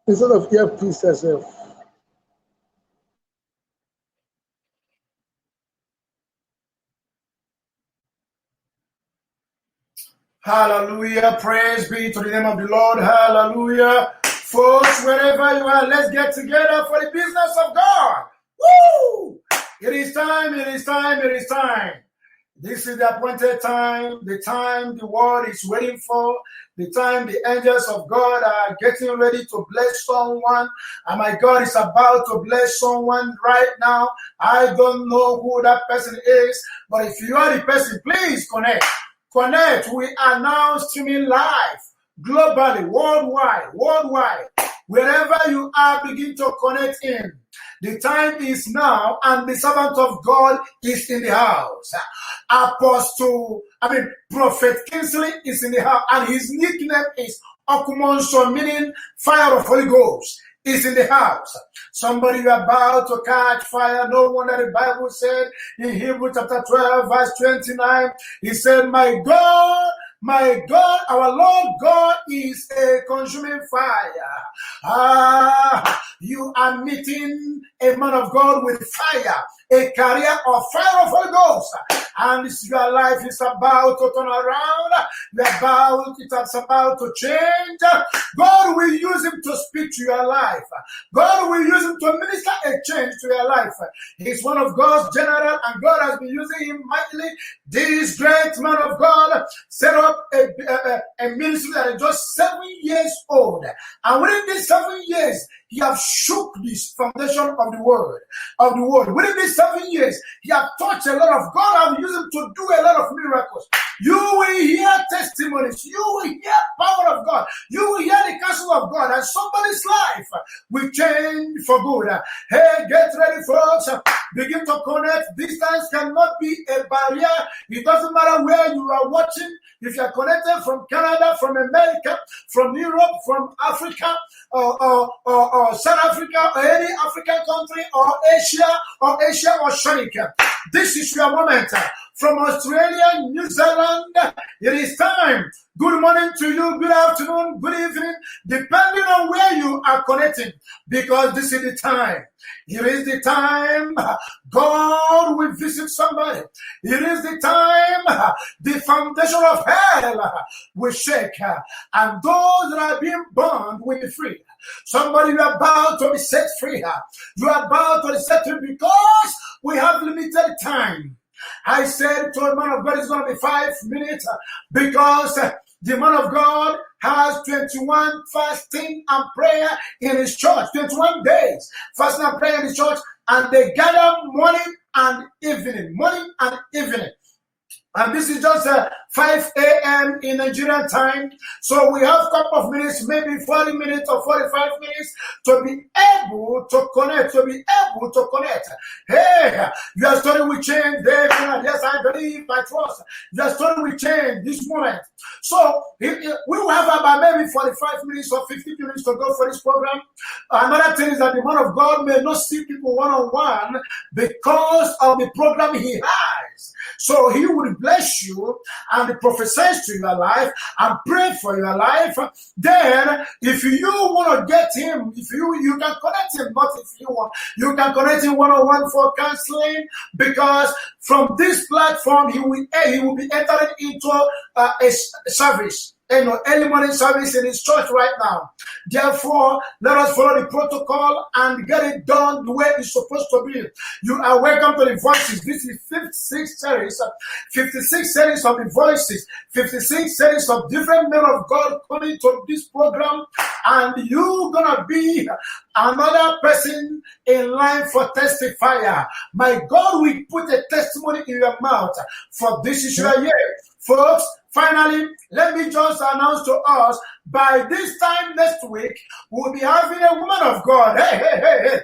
Instead of earpiece yourself. Hallelujah. Praise be to the name of the Lord. Hallelujah. Folks, wherever you are, let's get together for the business of God. Woo! It is time, it is time, it is time. This is the appointed time, the time the world is waiting for, the time the angels of God are getting ready to bless someone. And my God is about to bless someone right now. I don't know who that person is, but if you are the person, please connect. Connect. We are now streaming live, globally, worldwide. Wherever you are, begin to connect in. The time is now, and the servant of God is in the house. Prophet Kingsley is in the house, and his nickname is Okumonso, meaning fire of Holy Ghost. Is in the house. Somebody about to catch fire. No wonder the Bible said in Hebrews chapter 12, verse 29, he said, my God, our Lord God is a consuming fire. You are meeting a man of God with fire, a carrier of fire of Holy Ghost. And your life is about to turn around. It's about to change. God will use him to speak to your life. God will use him to minister a change to your life. He's one of God's general, and God has been using him mightily. This great man of God set up a ministry that is just 7 years old. And within these 7 years, he has shook this foundation of the world. Within these 7 years, he has touched a lot of God and used him to do a lot of miracles. You will hear testimonies. You will hear power of God. You will hear the counsel of God, and somebody's life will change for good. Hey, get ready, folks. Begin to connect. Distance cannot be a barrier. It doesn't matter where you are watching. If you are connected from Canada, from America, from Europe, from Africa, or South Africa, or any African country, or Asia, or Oceania, this is your moment. From Australia, New Zealand, it is time. Good morning to you, good afternoon, good evening, depending on where you are connecting, because this is the time. It is the time God will visit somebody. It is the time the foundation of hell will shake, and those that are being bound will be free. Somebody, you are about to be set free. You are about to be set free because we have limited time. I said to a man of God, it's going to be 5 minutes because the man of God has 21 fasting and prayer in his church, 21 days fasting and prayer in his church, and they gather morning and evening. And this is just 5 a.m. in Nigerian time. So we have a couple of minutes, maybe 40 minutes or 45 minutes to be able to connect, Hey, your story will change. Yes, I believe, I trust. Your story will change this moment. So we will have about maybe 45 minutes or 50 minutes to go for this program. Another thing is that the man of God may not see people one-on-one because of the program he has. So he will bless you and prophesies to your life and pray for your life. Then, if you want to get him, you can connect him, but if you want, you can connect him one-on-one for counseling, because from this platform he will be entering into a service. Early morning service in his church right now. Therefore, let us follow the protocol and get it done the way it's supposed to be. You are welcome to the Voices. This is 56 series of the Voices, 56 series of different men of God coming to this program, and you're gonna be another person in line for testifier. My God will put a testimony in your mouth, for this is your year. Folks, finally, let me just announce to us, by this time next week, we'll be having a woman of God. Hey.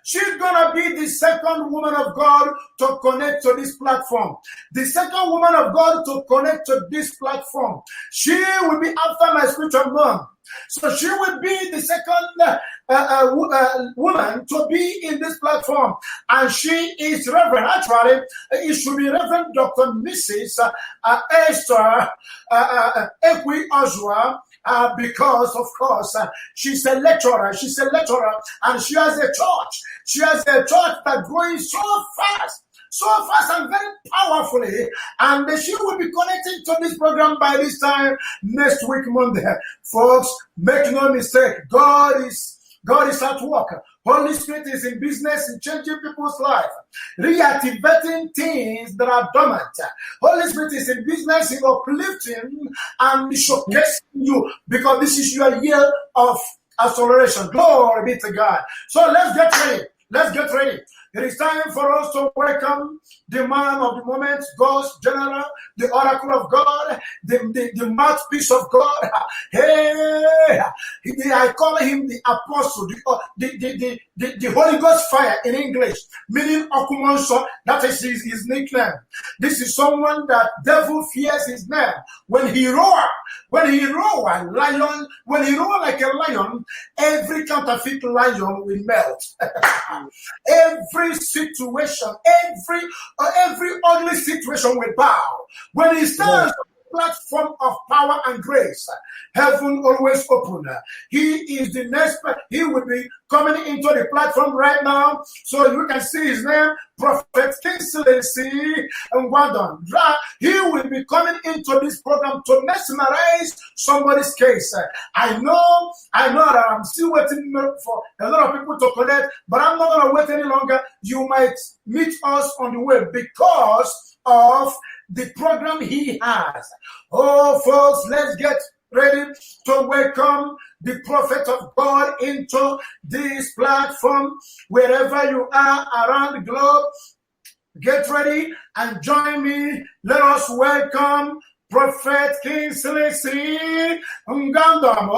She's going to be the second woman of God to connect to this platform. The second woman of God to connect to this platform. She will be after my spiritual mom. So she will be the second woman to be in this platform. And she is Reverend. Actually, it should be Reverend Dr. Mrs. Esther Ekwi Ozua. Because, of course, she's a lecturer. She's a lecturer, and she has a church. She has a church that's growing so fast and very powerfully. And she will be connecting to this program by this time next week, Monday. Folks, make no mistake. God is at work. Holy Spirit is in business in changing people's life, reactivating things that are dormant. Holy Spirit is in business in uplifting and showcasing you, because this is your year of acceleration. Glory be to God. So let's get ready. Let's get ready. It is time for us to welcome the man of the moment, God's general, the oracle of God, the mouthpiece of God. Hey, I call him the apostle, the Holy Ghost fire in English, meaning Okumonso. That is his nickname. This is someone that devil fears his name. When he roar like a lion, every counterfeit lion will melt. Every situation, every ugly situation will bow. When he stands on the platform of power and grace, heaven always open. He is the next. He will be coming into the platform right now, so you can see his name, Prophet Kingsley C. Ngwadon. He will be coming into this program to mesmerize somebody's case. I know that I'm still waiting for a lot of people to connect, but I'm not going to wait any longer. You might meet us on the way because of the program he has. Oh, folks, let's get ready to welcome the prophet of God into this platform. Wherever you are around the globe, get ready and join me. Let us welcome Prophet Kingsley C. Ngandam.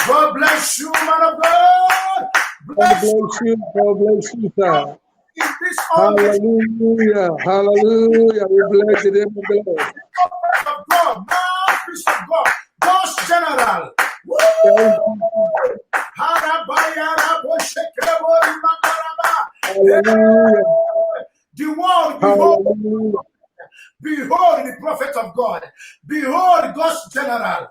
God bless you, man of God. God bless you, sir. Hallelujah, hallelujah. We bless the name of the Lord. Of God, mouthpiece of God, God's general. Hallelujah. The world, behold the prophet of God. Behold God's general.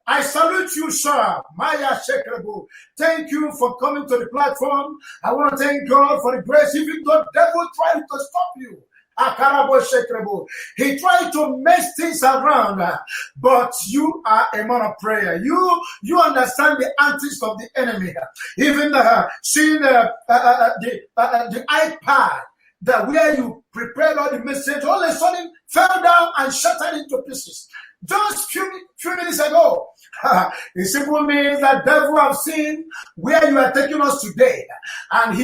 I salute you, sir. Maya Shekrebo. Thank you for coming to the platform. I want to thank God for the grace. Even though the devil tried to stop you, he tried to mess things around, but you are a man of prayer. You understand the antics of the enemy. Even seeing the iPad, that where you prepared all the message, all of a sudden fell down and shattered into pieces. Just few minutes ago. It simply means that devil have seen where you are taking us today, and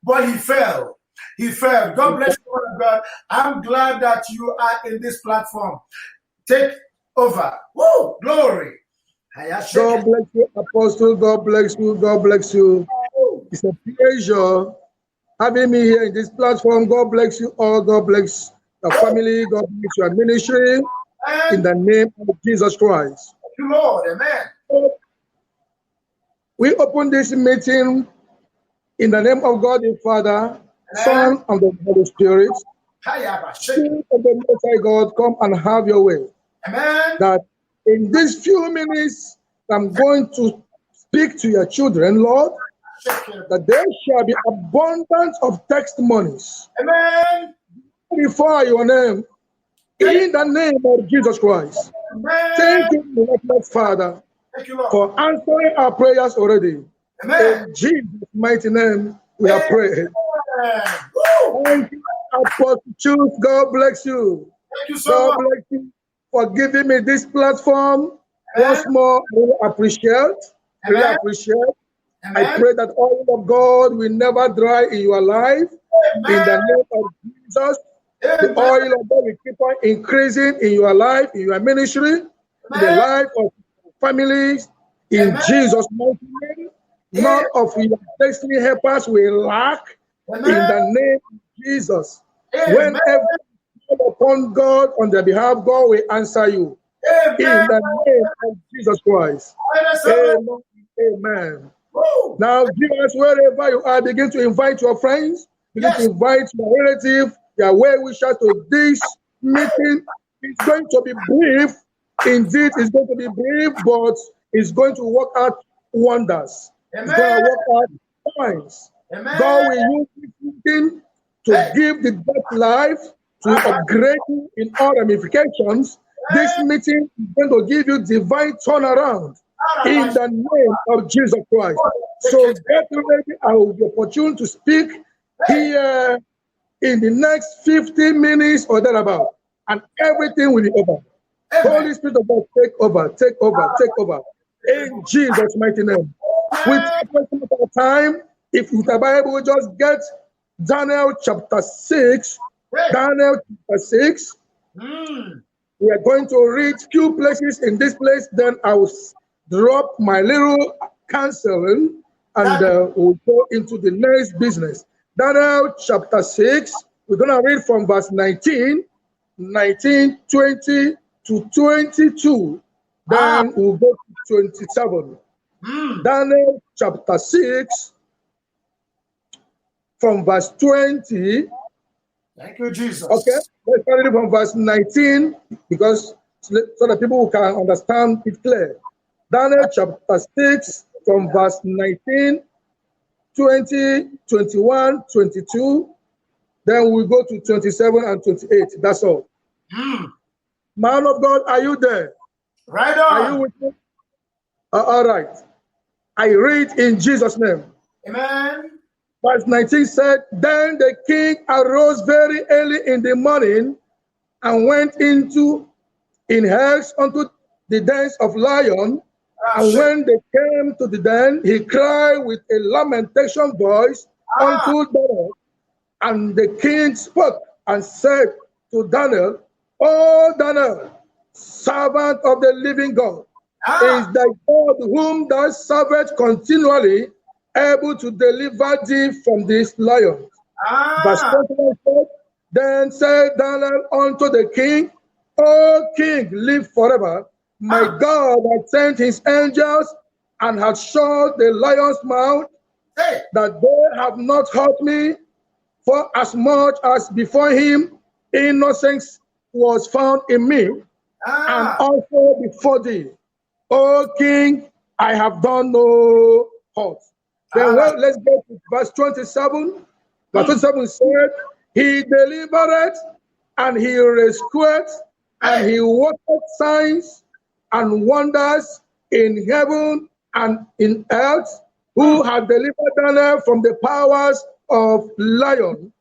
but he fell. He fell. God bless you, God. I'm glad that you are in this platform. Take over. Woo! Glory. God bless you, Apostle. God bless you. God bless you. It's a pleasure having me here in this platform. God bless you all. God bless your family. God bless your ministry. In the name of Jesus Christ. Thank you, Lord. Amen. We open this meeting in the name of God the Father, Son, and the Holy Spirit. Spirit of the Most High God, come and have your way. Amen. That in these few minutes, I'm going to speak to your children, Lord, that there shall be abundance of testimonies. Amen. Before your name, in the name of Jesus Christ. Amen. Thank you, Lord Father, Thank you, Lord, for answering our prayers already. Amen. In Jesus' mighty name, we are praying. Thank you, Apostle Choose. God bless you. Thank you so much. God bless you for giving me this platform. Amen. Once more, I really appreciate. Really Amen. appreciate. Amen. I pray that oil of God will never dry in your life. Amen. In the name of Jesus. Amen. The oil of God will keep on increasing in your life, in your ministry, in the life of families. In Amen. Jesus' mighty name, none of your destiny helpers will lack. Amen. In the name of Jesus. Amen. Whenever call upon God on their behalf, God will answer you. In Amen. the name of Jesus Christ. Amen. Amen. Woo. Now, viewers, wherever you are, begin to invite your friends, begin to Yes. invite your relatives, your well-wishers to this meeting. It's going to be brief. Indeed, it's going to be brief, but it's going to work out wonders. It's going to Amen. work out signs. God will Amen. use this meeting to give the dead life, to upgrade you in all ramifications. This meeting is going to give you divine turnaround in the name of Jesus Christ. So get ready. I will be opportune to speak here in the next 15 minutes or thereabout, and everything will be over. Holy Spirit of God, take over, take over, take over. In Jesus' mighty name. Without wasting our time, if with the Bible, just get Daniel chapter 6. Daniel chapter 6. We are going to read few places in this place, then I will drop my little counseling and we'll go into the next business. Daniel chapter 6, we're going to read from verse 19, 20 to 22. Then we'll go to 27. Daniel chapter 6, from verse 20. Thank you, Jesus. Okay, let's start it from verse 19 because so that people can understand it clear. Daniel chapter 6 from verse 19, 20, 21, 22. Then we go to 27 and 28. That's all. Man of God, are you there? Right on. Are you with me? All right. I read in Jesus' name. Amen. Verse 19 said, Then the king arose very early in the morning and went in haste unto the dens of lion. And when they came to the den, he cried with a lamentation voice unto Daniel. And the king spoke and said to Daniel, O Daniel, servant of the living God, is the God whom thou servest continually able to deliver thee from this lion. Verse 21 said, Then said Daniel unto the king, O king, live forever. My God had sent his angels and had shut the lion's mouth, that they have not hurt me, for as much as before him innocence was found in me, and also before thee, O king, I have done no hurt. Then let's go to verse 27. Verse 27 said, He delivered and he rescued and he worked signs and wonders in heaven and in earth, who had delivered Daniel from the powers of lion.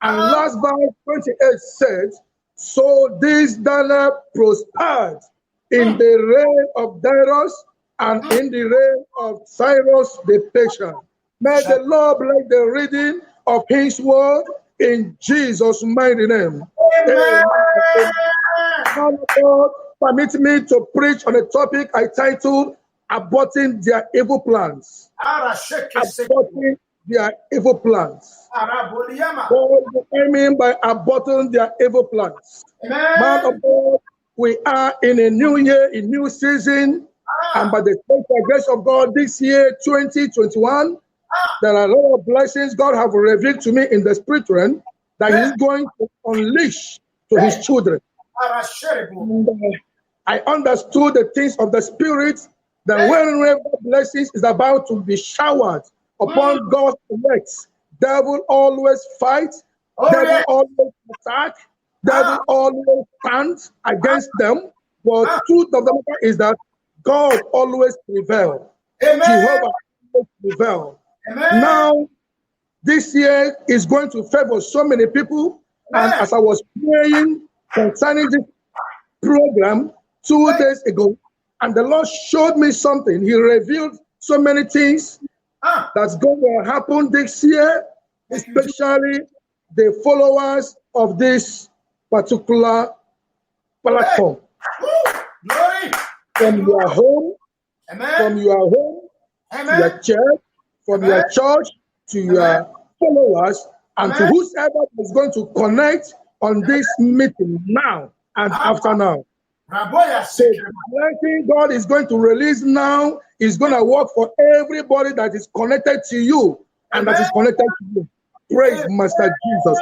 And last verse 28 says, So this Daniel prospered in the reign of Darius and in the reign of Cyrus the patient. May the Lord bless the reading of his word in Jesus' mighty name. Amen. God, permit me to preach on a topic I titled Aborting Their Evil Plans. Aborting their evil plans. What do I mean by aborting their evil plans? Man of God, we are in a new year, a new season, and by the special grace of God, this year, 2021, there are a lot of blessings God have revealed to me in the spirit realm that He's going to unleash to His children. And, I understood the things of the spirit, that whenever blessings is about to be showered upon God's elect, devil always fights, devil always attack, devil always stands against them. But truth of the matter is that God always prevails. Jehovah always prevails. Now, this year is going to favor so many people. And as I was praying concerning this program 2 days ago, and the Lord showed me something. He revealed so many things that's going to happen this year, especially the followers of this particular platform. From your home, to your church, from your church to your followers, and to whosoever is going to connect on this meeting now and after now. Raboya So the blessing God is going to release now is going to work for everybody that is connected to you and that is connected to you. Praise Master Jesus.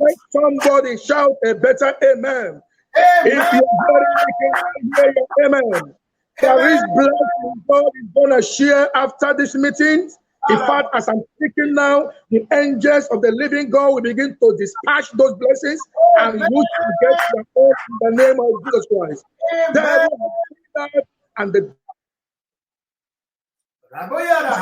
Let somebody shout a better amen. If you're hearing, hear your amen. There is blessing God is going to share after this meeting. In fact, as I'm speaking now, the angels of the living God will begin to dispatch those blessings, and you shall get your own in the name of Jesus Christ. And the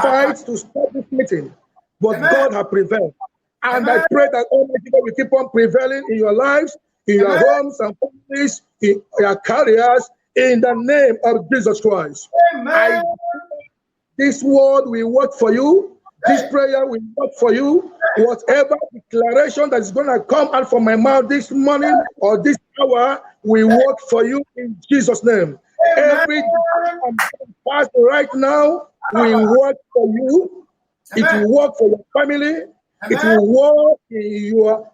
fight to stop this meeting, but God has prevailed. And I pray that Almighty God will keep on prevailing in your lives, in your homes and families, in your careers, in the name of Jesus Christ. This word will work for you. This prayer will work for you. Whatever declaration that is going to come out from my mouth this morning or this hour will work for you in Jesus' name. Every pass right now will work for you. It will work for your family. It will work in your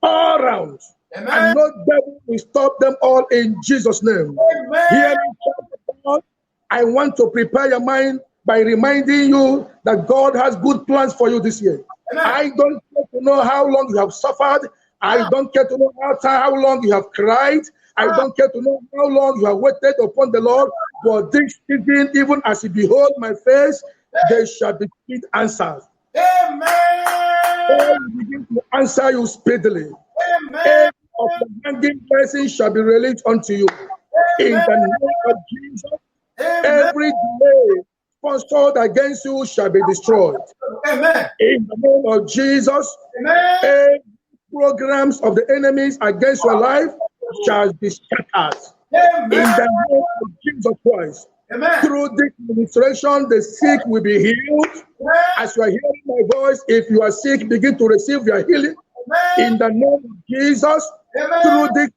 all around. And no devil will stop them all in Jesus' name. Hear me, I want to prepare your mind by reminding you that God has good plans for you this year. I don't care to know how long you have suffered. I don't care to know how long you have cried. I don't care to know how long you have waited upon the Lord. But this season, even as you behold my face, there shall be sweet answers. Amen. God will begin to answer you speedily. Amen. Of the hanging blessings shall be released unto you. In the name of Jesus. Every delay sponsored against you shall be destroyed. Amen. In the name of Jesus, every programs of the enemies against your life shall be scattered. Amen. In the name of Jesus Christ. Amen. Through this administration, the sick will be healed. Amen. As you are hearing my voice, if you are sick, begin to receive your healing. Amen. In the name of Jesus. Amen. Through this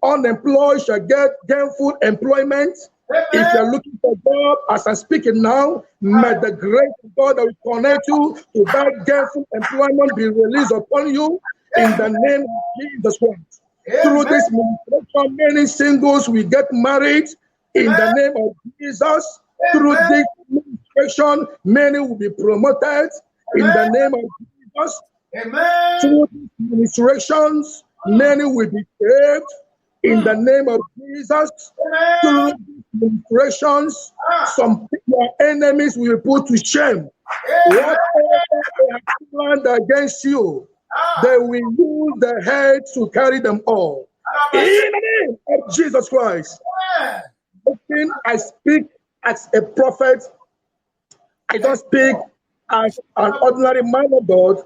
unemployed shall get gainful employment. Amen. If you're looking for a job, as I'm speaking now, may the grace of God that will connect you to that gainful employment be released upon you in the name of Jesus Christ. Amen. Through this ministration, many singles will get married in the name of Jesus. Amen. Through this ministration, many will be promoted in the name of Jesus. Amen. Through these ministrations, many will be saved in the name of Jesus. Through these ministrations, some your enemies will be put to shame. Whatever they have planned against you, they will use their heads to carry them all. In the name of Jesus Christ. I speak as a prophet. I don't speak as an ordinary man of God.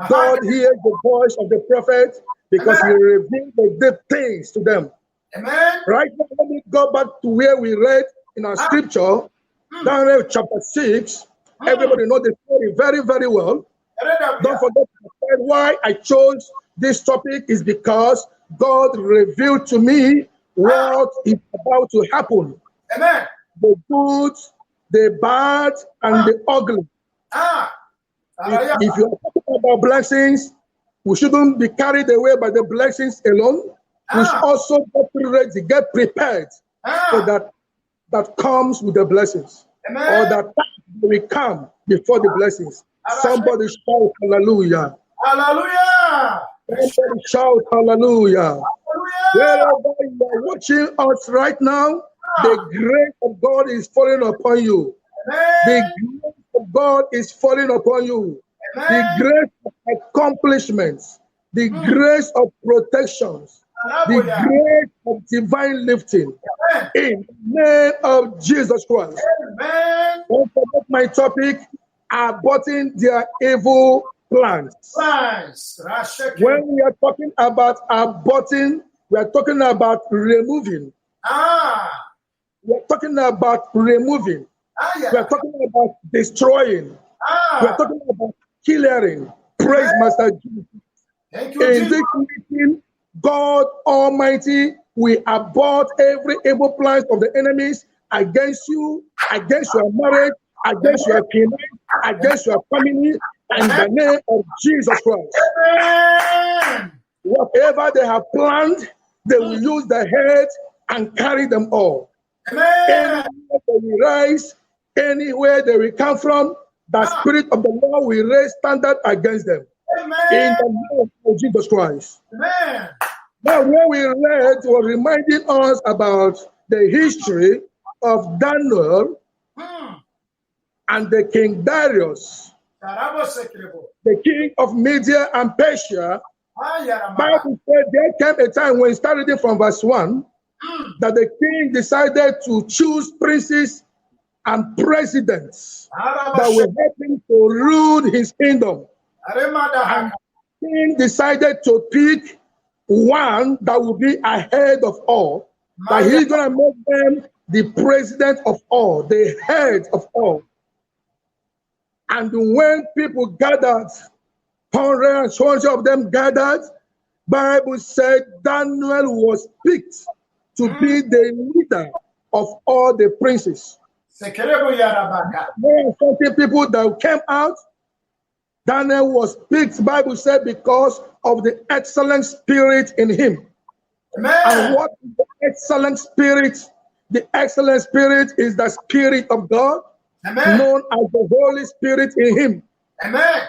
God hears the voice of the prophet because he reveals the deep things to them. Amen. Right now, let me go back to where we read in our scripture, Daniel chapter 6. Everybody knows the story very, very well. Don't forget why I chose this topic is because God revealed to me what is about to happen. Amen. The good, the bad, and the ugly. If you're talking about blessings, we shouldn't be carried away by the blessings alone. We should also get ready, get prepared for that comes with the blessings. Amen. Or that will come before the blessings. Somebody shout hallelujah. Hallelujah. Somebody shout hallelujah. Wherever you are watching us right now, the grace of God is falling upon you. The grace of God is falling upon you. The grace of accomplishments, the grace of protections, the grace of divine lifting. In the name of Jesus Christ. Don't forget my topic, aborting their evil plans. When we are talking about aborting, we are talking about removing. We are talking about removing. We are talking about destroying. We are talking about killing. Praise Master Jesus. Thank you, in this meeting, God Almighty will abort every evil plans of the enemies against you, against your marriage, against your kingdom, against your family. In the name of Jesus Christ. Amen. Whatever they have planned, they will use the head and carry them all. Amen. Anywhere they will rise, anywhere they will come from, the Spirit of the Lord will raise standard against them. Amen. In the name of Jesus Christ. Amen. Now, what we read was reminding us about the history of Daniel and the King Darius, the king of Media and Persia. Bible said there came a time when, starting from verse 1, that the king decided to choose princes and presidents that will help him to rule his kingdom. And the king decided to pick one that will be ahead of all, that he's going to make them the president of all, the head of all. And when people gathered, hundreds of them gathered, Bible said Daniel was picked to be the leader of all the princes. There are certain people that came out. Daniel was picked, Bible said, because of the excellent spirit in him. Amen. And what is the excellent spirit? The excellent spirit is the Spirit of God. Amen. Known as the Holy Spirit in him. Amen.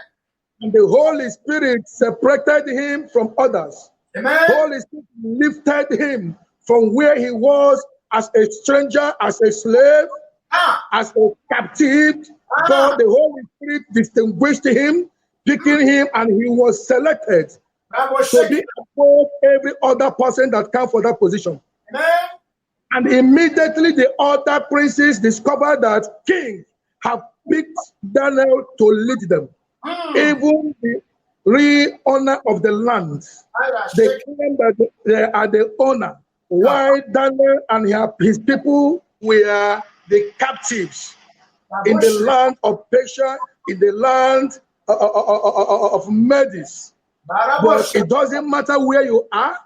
And the Holy Spirit separated him from others. Amen. The Holy Spirit lifted him from where he was as a stranger, as a slave, as a captive. God, the Holy Spirit distinguished him, picking him, and he was selected to be above every other person that came for that position. Amen. And immediately the other princes discovered that king have picked Daniel to lead them. Even the real owner of the land, they claim that they are the owner. While Daniel and his people were the captives in the land of Persia, in the land of Medes. But it doesn't matter where you are.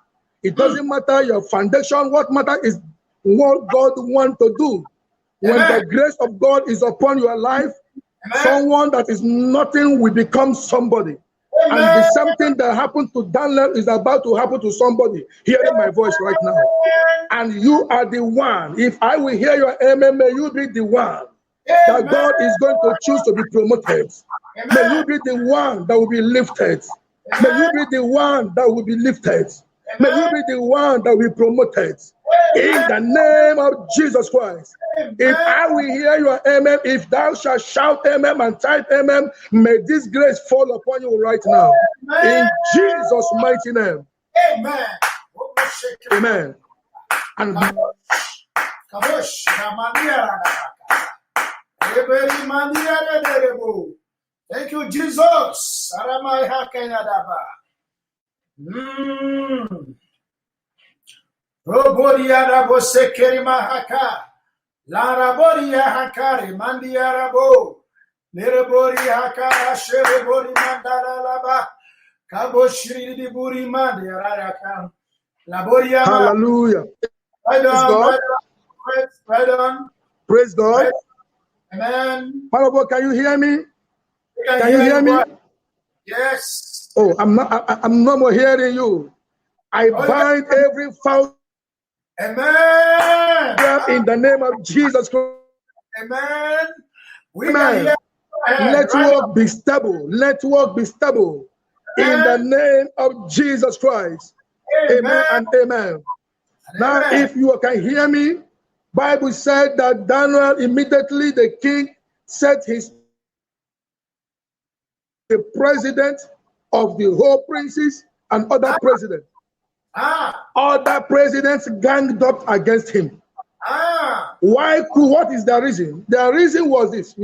It doesn't matter your foundation. What matters is what God wants to do. When the grace of God is upon your life, someone that is nothing will become somebody. And the same thing that happened to Daniel is about to happen to somebody hearing my voice right now. And you are the one. If I will hear your amen, may you be the one that God is going to choose to be promoted. May you be the one that will be lifted. May you be the one that will be lifted. May you be the one that will be promoted. In the name of Jesus Christ. If I will hear your amen, if thou shalt shout amen and type amen, may this grace fall upon you right now. In Jesus' mighty name. Amen. Amen. And thank you, Jesus. Roboria rabo sekeri mahaka. La raboria hakari mandia rabo. Nerebori hakara sherebori mandala laba. Kabo shiri di buri mandia raka. Laboria. Hallelujah. Right on. Right on. Praise God. Right. Amen. Father, can you hear me? Can you hear me? Yes. Oh, I'm no more hearing you. I bind every foul. Amen. In the name of Jesus Christ. Amen. Amen. Let work be stable. Let work be stable. Amen. In the name of Jesus Christ. Amen and amen. Now, if you can hear me, Bible said that Daniel, immediately the king set the president of the whole princes and other presidents. Other presidents ganged up against him. Why? What is the reason? The reason was this: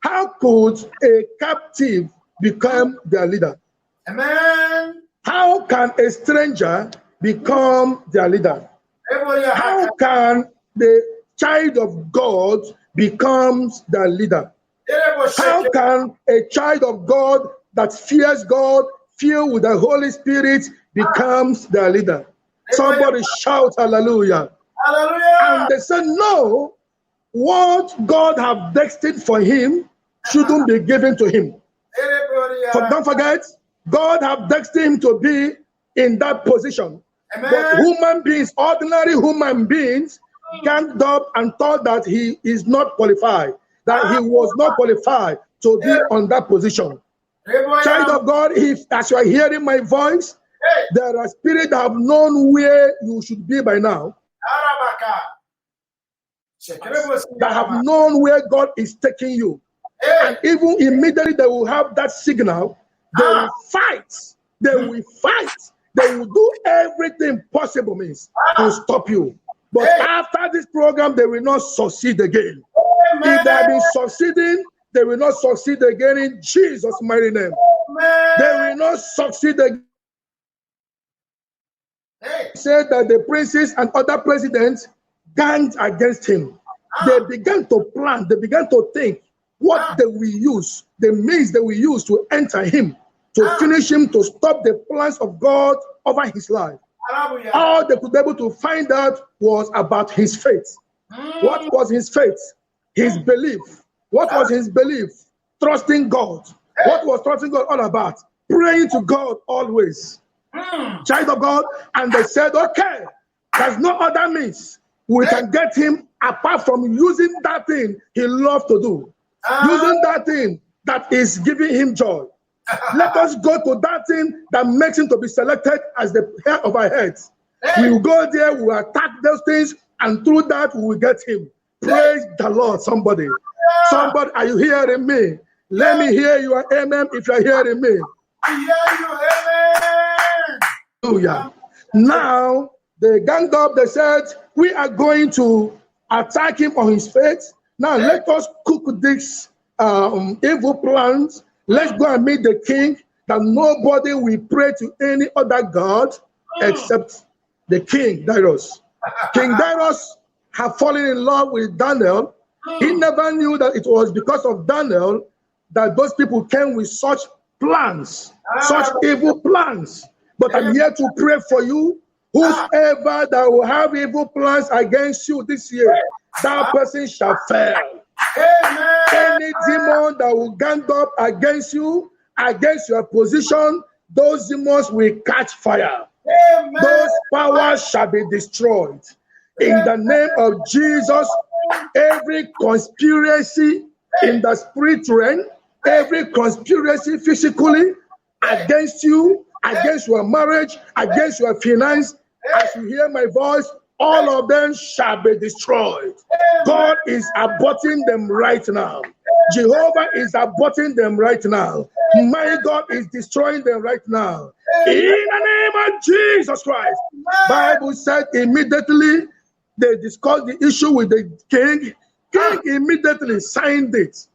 how could a captive become their leader? Amen. How can a stranger become their leader? How can the child of God become their leader? How can a child of God that fears God, filled with the Holy Spirit, becomes their leader? Somebody shout hallelujah. Hallelujah. And they said, no, what God have destined for him shouldn't be given to him. Don't forget, God have destined him to be in that position. Amen. But human beings, ordinary human beings, ganged up and thought that he is not qualified, that he was not qualified to be on that position. Child of God, if as you are hearing my voice, there are spirits that have known where you should be by now, that have known where God is taking you. And even immediately they will have that signal, they will fight. They will fight. They will do everything possible means to stop you. But after this program, they will not succeed again. If they have been succeeding, they will not succeed again in Jesus' mighty name. They will not succeed again. Said that the princes and other presidents ganged against him. They began to plan, they began to think what they will use, the means they will use to enter him, to finish him, to stop the plans of God over his life. All they could be able to find out was about his faith. What was his faith? His belief. What was his belief? Trusting God. What was trusting God all about? Praying to God always. Child of God. And they said, okay, there's no other means we can get him apart from using that thing he loves to do. Using that thing that is giving him joy. Let us go to that thing that makes him to be selected as the head of our heads. We will go there, we will attack those things, and through that we will get him. Praise the Lord, somebody. Somebody, are you hearing me? Let me hear your amen if you're hearing me. I hear you, amen. Hallelujah. Now, they ganged up, they said, we are going to attack him on his faith. Now, let us cook this evil plans. Let's go and meet the king, that nobody will pray to any other god except the king, Darius. King Darius had fallen in love with Daniel. He never knew that it was because of Daniel that those people came with such plans, such evil plans. But I'm here to pray for you. Whoever that will have evil plans against you this year, that person shall fail. Amen. Any demon that will gang up against you, against your position, those demons will catch fire. Amen. Those powers shall be destroyed. In the name of Jesus, every conspiracy in the spirit realm, every conspiracy physically against you, against your marriage, against your finance, as you hear my voice, all of them shall be destroyed. God is aborting them right now. Jehovah is aborting them right now. My God is destroying them right now. In the name of Jesus Christ. Bible said immediately they discussed the issue with the king. King immediately signed it.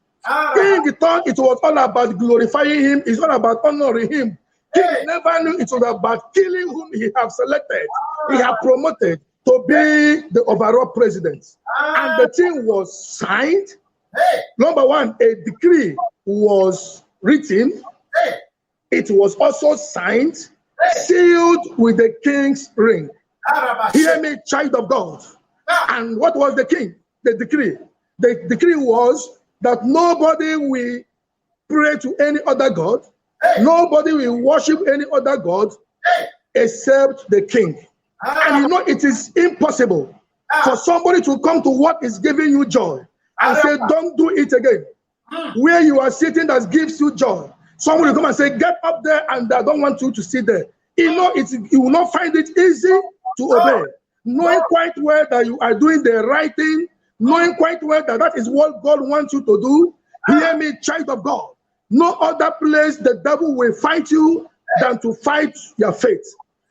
King thought it was all about glorifying him. It's all about honoring him. King never knew it was about killing whom he have selected. He have promoted to be the overall president. And the thing was signed. Number one, a decree was written. It was also signed, sealed with the king's ring. Hear me, child of God. And what was the king? The decree. The decree was that nobody will pray to any other god. Nobody will worship any other god except the king. And you know, it is impossible for somebody to come to what is giving you joy and say, don't do it again. Where you are sitting that gives you joy, someone will come and say, get up there, and I don't want you to sit there. You know, you will not find it easy to obey. Knowing quite well that you are doing the right thing, knowing quite well that that is what God wants you to do. Hear me, child of God. No other place the devil will fight you than to fight your faith.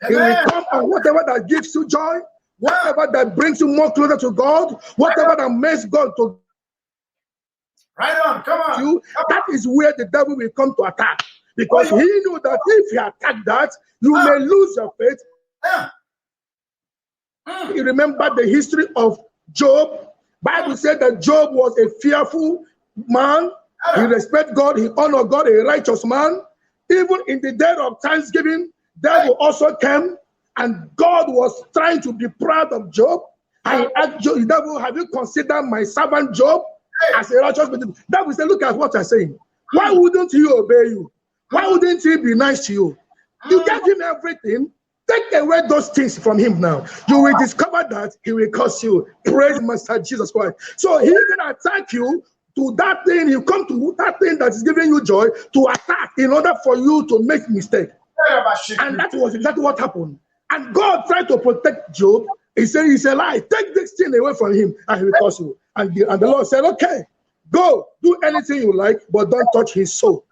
He will come on whatever that gives you joy, whatever that brings you more closer to God, whatever that makes God to right on, come on. You, that is where the devil will come to attack. Because he knew that if he attacked that, you may lose your faith. You remember the history of Job. Bible said that Job was a fearful man. He respected God, he honored God, a righteous man. Even in the day of Thanksgiving, devil also came, and God was trying to be proud of Job. And he asked Job, the devil, have you considered my servant Job as a righteous man? Devil said, look at what I'm saying. Why wouldn't he obey you? Why wouldn't he be nice to you? You gave him everything. Take away those things from him now. You will discover that he will curse you. Praise Master Jesus Christ. So he can attack you to that thing. You come to that thing that is giving you joy to attack in order for you to make mistake. And that was exactly what happened. And God tried to protect Job. He said, it's a lie. Take this thing away from him and he will curse you. And the Lord said, okay, go, do anything you like, but don't touch his soul.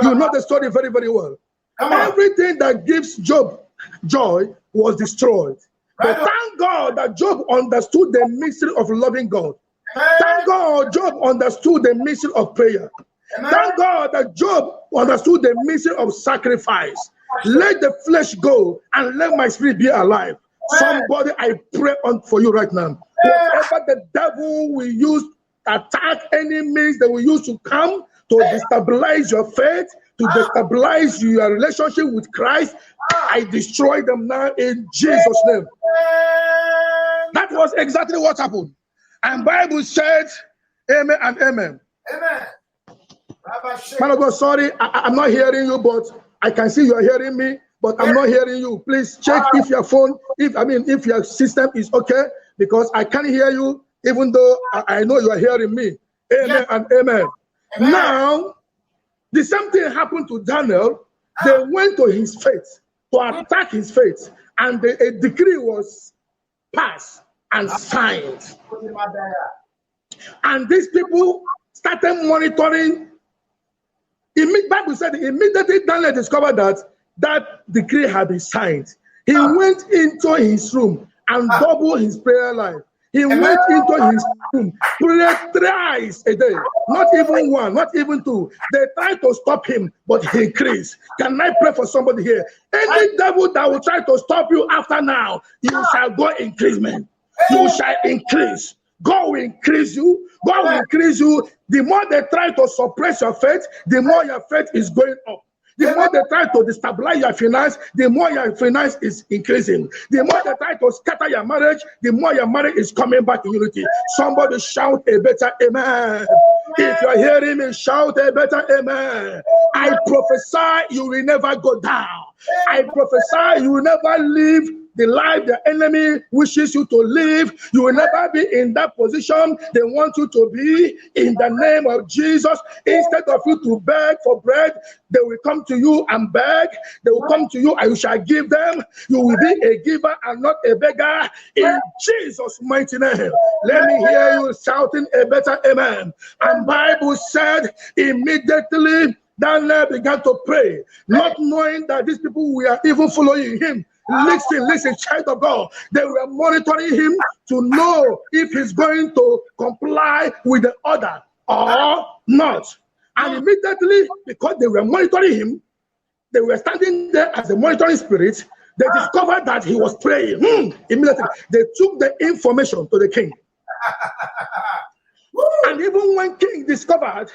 You know the story very, very well. Everything that gives Job joy was destroyed. But thank God that Job understood the mystery of loving God. Thank God Job understood the mystery of prayer. Thank God that Job understood the mystery of sacrifice. Let the flesh go and let my spirit be alive. Somebody, I pray for you right now. Whatever the devil will use to attack, any means that will use to come to destabilize your faith, to destabilize your relationship with Christ, I destroy them now in Jesus' name. That was exactly what happened. And Bible said, amen and amen. Amen. Man of God, sorry, I'm not hearing you, but I can see you're hearing me, but I'm not hearing you. Please check if your phone, if your system is okay, because I can't hear you, even though I know you are hearing me. Amen and amen. Now, the same thing happened to Daniel. They went to his faith to attack his faith, and a decree was passed and signed. And these people started monitoring. The Bible said immediately Daniel discovered that decree had been signed. He went into his room and doubled his prayer life. He went into his room, prayed thrice a day, not even one, not even two. They tried to stop him, but he increased. Can I pray for somebody here? Any devil that will try to stop you after now, you shall go increasement. You shall increase. God will increase you. God will increase you. The more they try to suppress your faith, the more your faith is going up. The more they try to destabilize your finance, the more your finance is increasing. The more they try to scatter your marriage, the more your marriage is coming back in unity. Somebody shout a better amen. If you're hearing me, shout a better amen. I prophesy you will never go down. I prophesy you will never live the life the enemy wishes you to live. You will never be in that position they want you to be. In the name of Jesus, instead of you to beg for bread, they will come to you and beg. They will come to you and you shall give them. You will be a giver and not a beggar. In Jesus' mighty name, let me hear you shouting a better amen. And Bible said immediately Daniel began to pray, not knowing that these people were even following him. Listen, child of God. They were monitoring him to know if he's going to comply with the order or not. And immediately, because they were monitoring him, they were standing there as a monitoring spirit. They discovered that he was praying. Immediately, they took the information to the king. And even when king discovered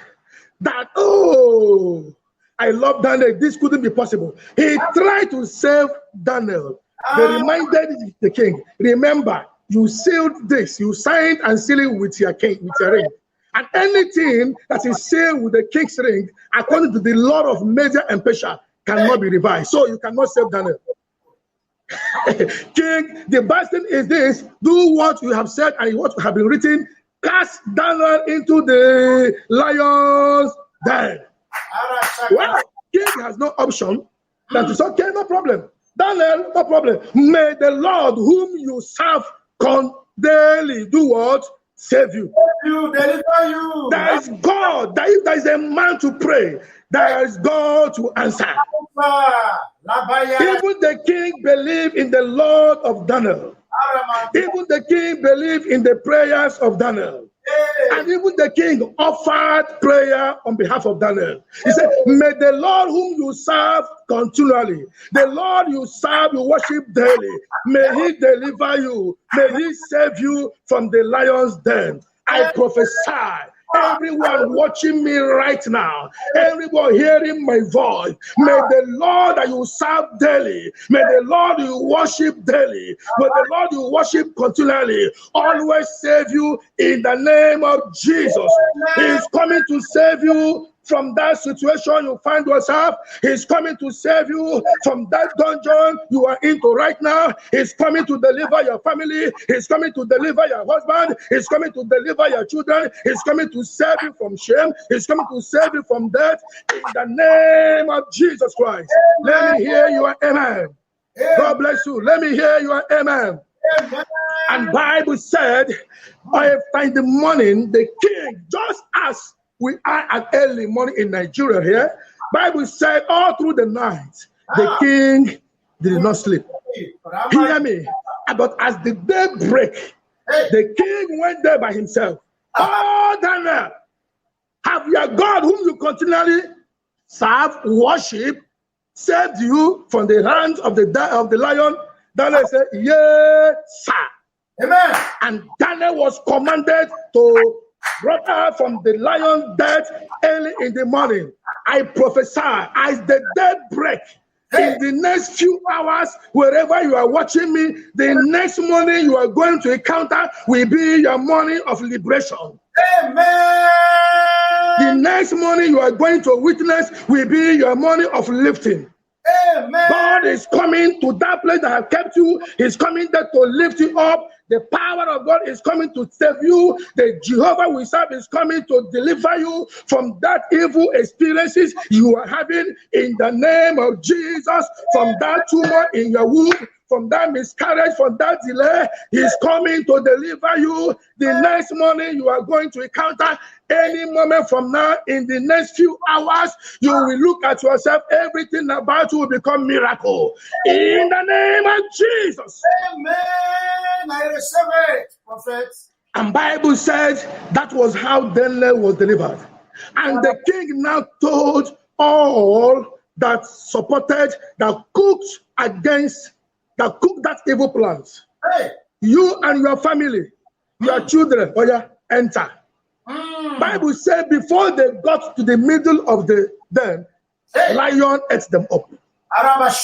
that, I love Daniel, this couldn't be possible, he tried to save Daniel. They reminded the king, remember, you sealed this, you signed and sealed it with your king, with your ring. And anything that is sealed with the king's ring, according to the law of Media and Persia, cannot be revised. So you cannot save Daniel. King, the best thing is this: do what you have said and what have been written. Cast Daniel into the lion's den. Well, king has no option. That is okay, no problem. Daniel, no problem. May the Lord whom you serve daily do what? Save you. Deliver you. There is God. If there is a man to pray, there is God to answer. Even the king believed in the Lord of Daniel. Even the king believed in the prayers of Daniel. And even the king offered prayer on behalf of Daniel. He said, may the Lord whom you serve continually, the Lord you serve, you worship daily, may he deliver you, may he save you from the lion's den. I prophesy, everyone watching me right now, everyone hearing my voice, may the Lord that you serve daily, may the Lord you worship daily, may the Lord you worship continually always save you in the name of Jesus. He is coming to save you from that situation you find yourself. He's coming to save you from that dungeon you are into right now. He's coming to deliver your family. He's coming to deliver your husband. He's coming to deliver your children. He's coming to save you from shame. He's coming to save you from death. In the name of Jesus Christ. Let me hear your amen. God bless you. Let me hear your amen. And Bible said, in the morning, the king, just as we are at early morning in Nigeria here, Bible said all through the night, the king did not sleep. Hear me. But as the day break, the king went there by himself. Oh, Daniel, have your God whom you continually serve, worship, saved you from the hands of the lion? Daniel said, yes, sir. Amen. And Daniel was commanded to brought out from the lion's death early in the morning. I prophesy as the day break, in the next few hours, wherever you are watching me, the next morning you are going to encounter will be your morning of liberation. Amen. The next morning you are going to witness will be your morning of lifting. Amen. God is coming to that place that have kept you. He's coming there to lift you up. The power of God is coming to save you. The Jehovah we serve is coming to deliver you from that evil experiences you are having in the name of Jesus. From that tumor in your womb, from that miscarriage, from that delay, he's coming to deliver you. The next morning you are going to encounter, any moment from now, in the next few hours, you will look at yourself, everything about you will become miracle. In the name of Jesus. Amen. I receive it, prophet. And Bible says that was how Daniel was delivered. And the king now told all that supported, that cooked that evil plans. Hey. You and your family, your children, enter. Bible said before they got to the middle of the den, lion ate them up.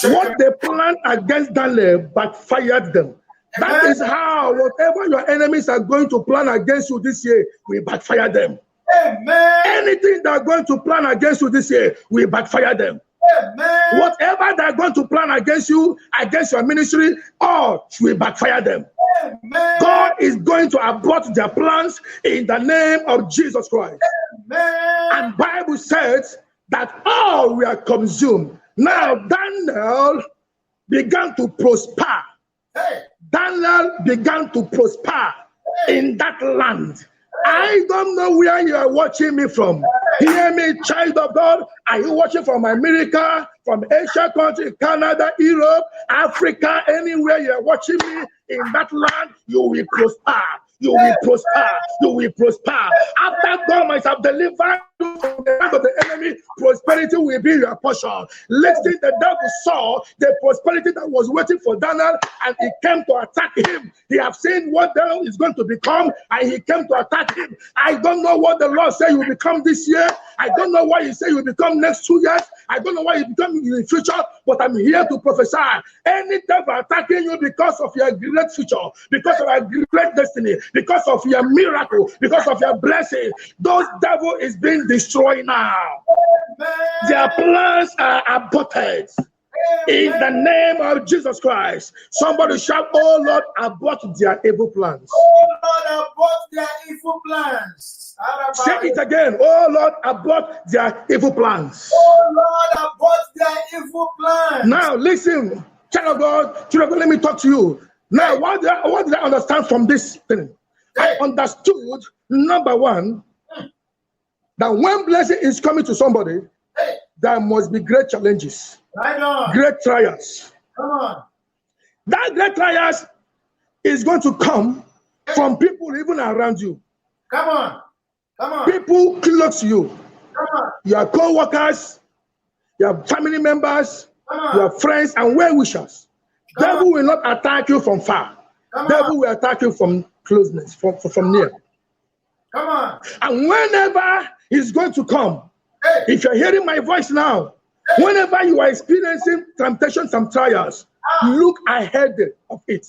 What they planned against Daniel backfired them. That is how whatever your enemies are going to plan against you this year, we backfire them. Amen. Anything they're going to plan against you this year, we backfire them. Amen. Whatever they're going to plan against you, against your ministry, all will backfire them. Amen. God is going to abort their plans in the name of Jesus Christ. Amen. And Bible says that all were consumed. Now Daniel began to prosper. Hey. Daniel began to prosper in that land. I don't know where you are watching me from. Hear me, child of God. Are you watching from America, from Asia country, Canada, Europe, Africa, anywhere you are watching me? In that land, you will prosper. You will prosper. You will prosper. After God might have delivered you from the hand of the enemy, prosperity will be your portion. Listen, the devil saw the prosperity that was waiting for Daniel, and he came to attack him. He have seen what Daniel is going to become, and he came to attack him. I don't know what the Lord said you will become this year. I don't know why he said you will become next 2 years. I don't know why you become in the future, but I'm here to prophesy. Any devil attacking you because of your great future, because of your great destiny, because of your miracle, because of your blessing, those devil is being destroyed now. Amen. Their plans are aborted. In the name of Jesus Christ. Somebody shout, oh Lord, abort their evil plans. Oh Lord, abort their evil plans. Say it again. Oh Lord, abort their evil plans. Oh Lord, abort their evil plans. Now listen, child of God, let me talk to you. Now, what did I understand from this thing? I understood, number one, that when blessing is coming to somebody, there must be great challenges. Right on. Great trials. Come on. That great trials is going to come from people even around you. Come on. Come on. People close to you. Come on. Your co-workers, your family members, Come on. your friends, and well-wishers. Devil will not attack you from far. Devil will attack you from closeness, from near. Come on. And whenever he's going to come, if you're hearing my voice now, whenever you are experiencing temptations and trials, look ahead of it.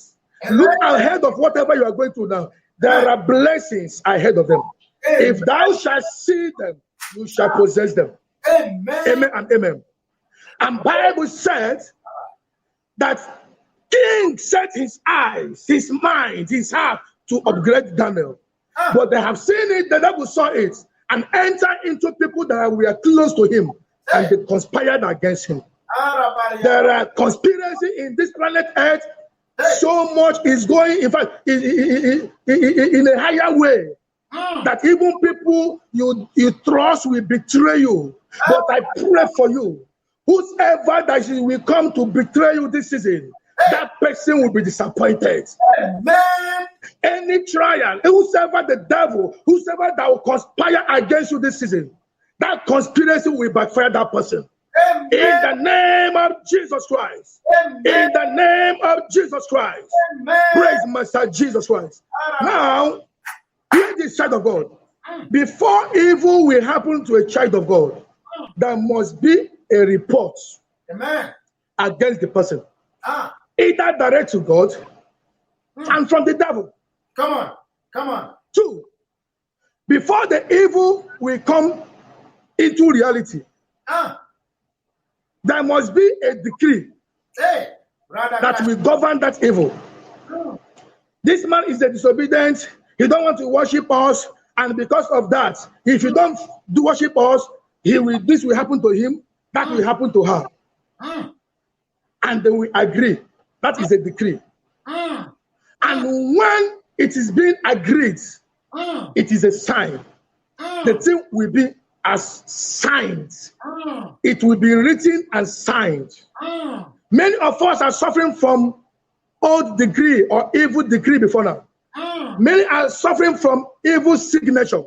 Look ahead of whatever you are going through now. There are blessings ahead of them. If thou shalt see them, you shall possess them. Amen. Amen and amen. And Bible says that King set his eyes, his mind, his heart to upgrade Daniel. But they have seen it, the devil saw it, and entered into people that were close to him, and they conspired against him. There are conspiracy in this planet Earth. So much is going, in fact, in a higher way, that even people you trust will betray you. But I pray for you, whosoever that will come to betray you this season, that person will be disappointed. Amen. Any trial, whosoever the devil, whosoever that will conspire against you this season, that conspiracy will backfire that person. Amen. In the name of Jesus Christ. Amen. In the name of Jesus Christ. Amen. Praise Master Jesus Christ. Now, hear this child of God. Before evil will happen to a child of God, there must be a report Amen. against the person. Either direct to God and from the devil. Come on. Come on. 2, before the evil will come into reality, there must be a decree that will govern that evil. This man is a disobedient. He don't want to worship us, and because of that, if you don't do worship us, this will happen to him, that will happen to her. And they will agree. That is a decree. And when it is being agreed, it is a sign. The thing will be as signed. It will be written and signed. Many of us are suffering from old decree or evil decree before now. Many are suffering from evil signature.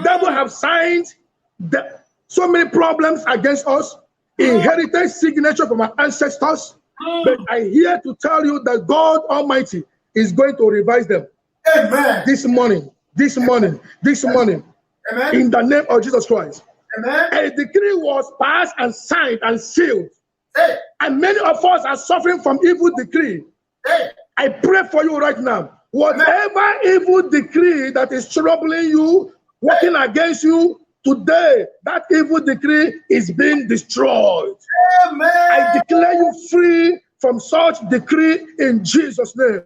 Devil have signed so many problems against us, inherited signature from our ancestors. But I here to tell you that God Almighty is going to revise them. Amen. This morning. Amen. In the name of Jesus Christ. Amen. A decree was passed and signed and sealed. And many of us are suffering from evil decree. I pray for you right now. Whatever evil decree that is troubling you, working against you, today, that evil decree is being destroyed. Amen. I declare you free from such decree in Jesus' name.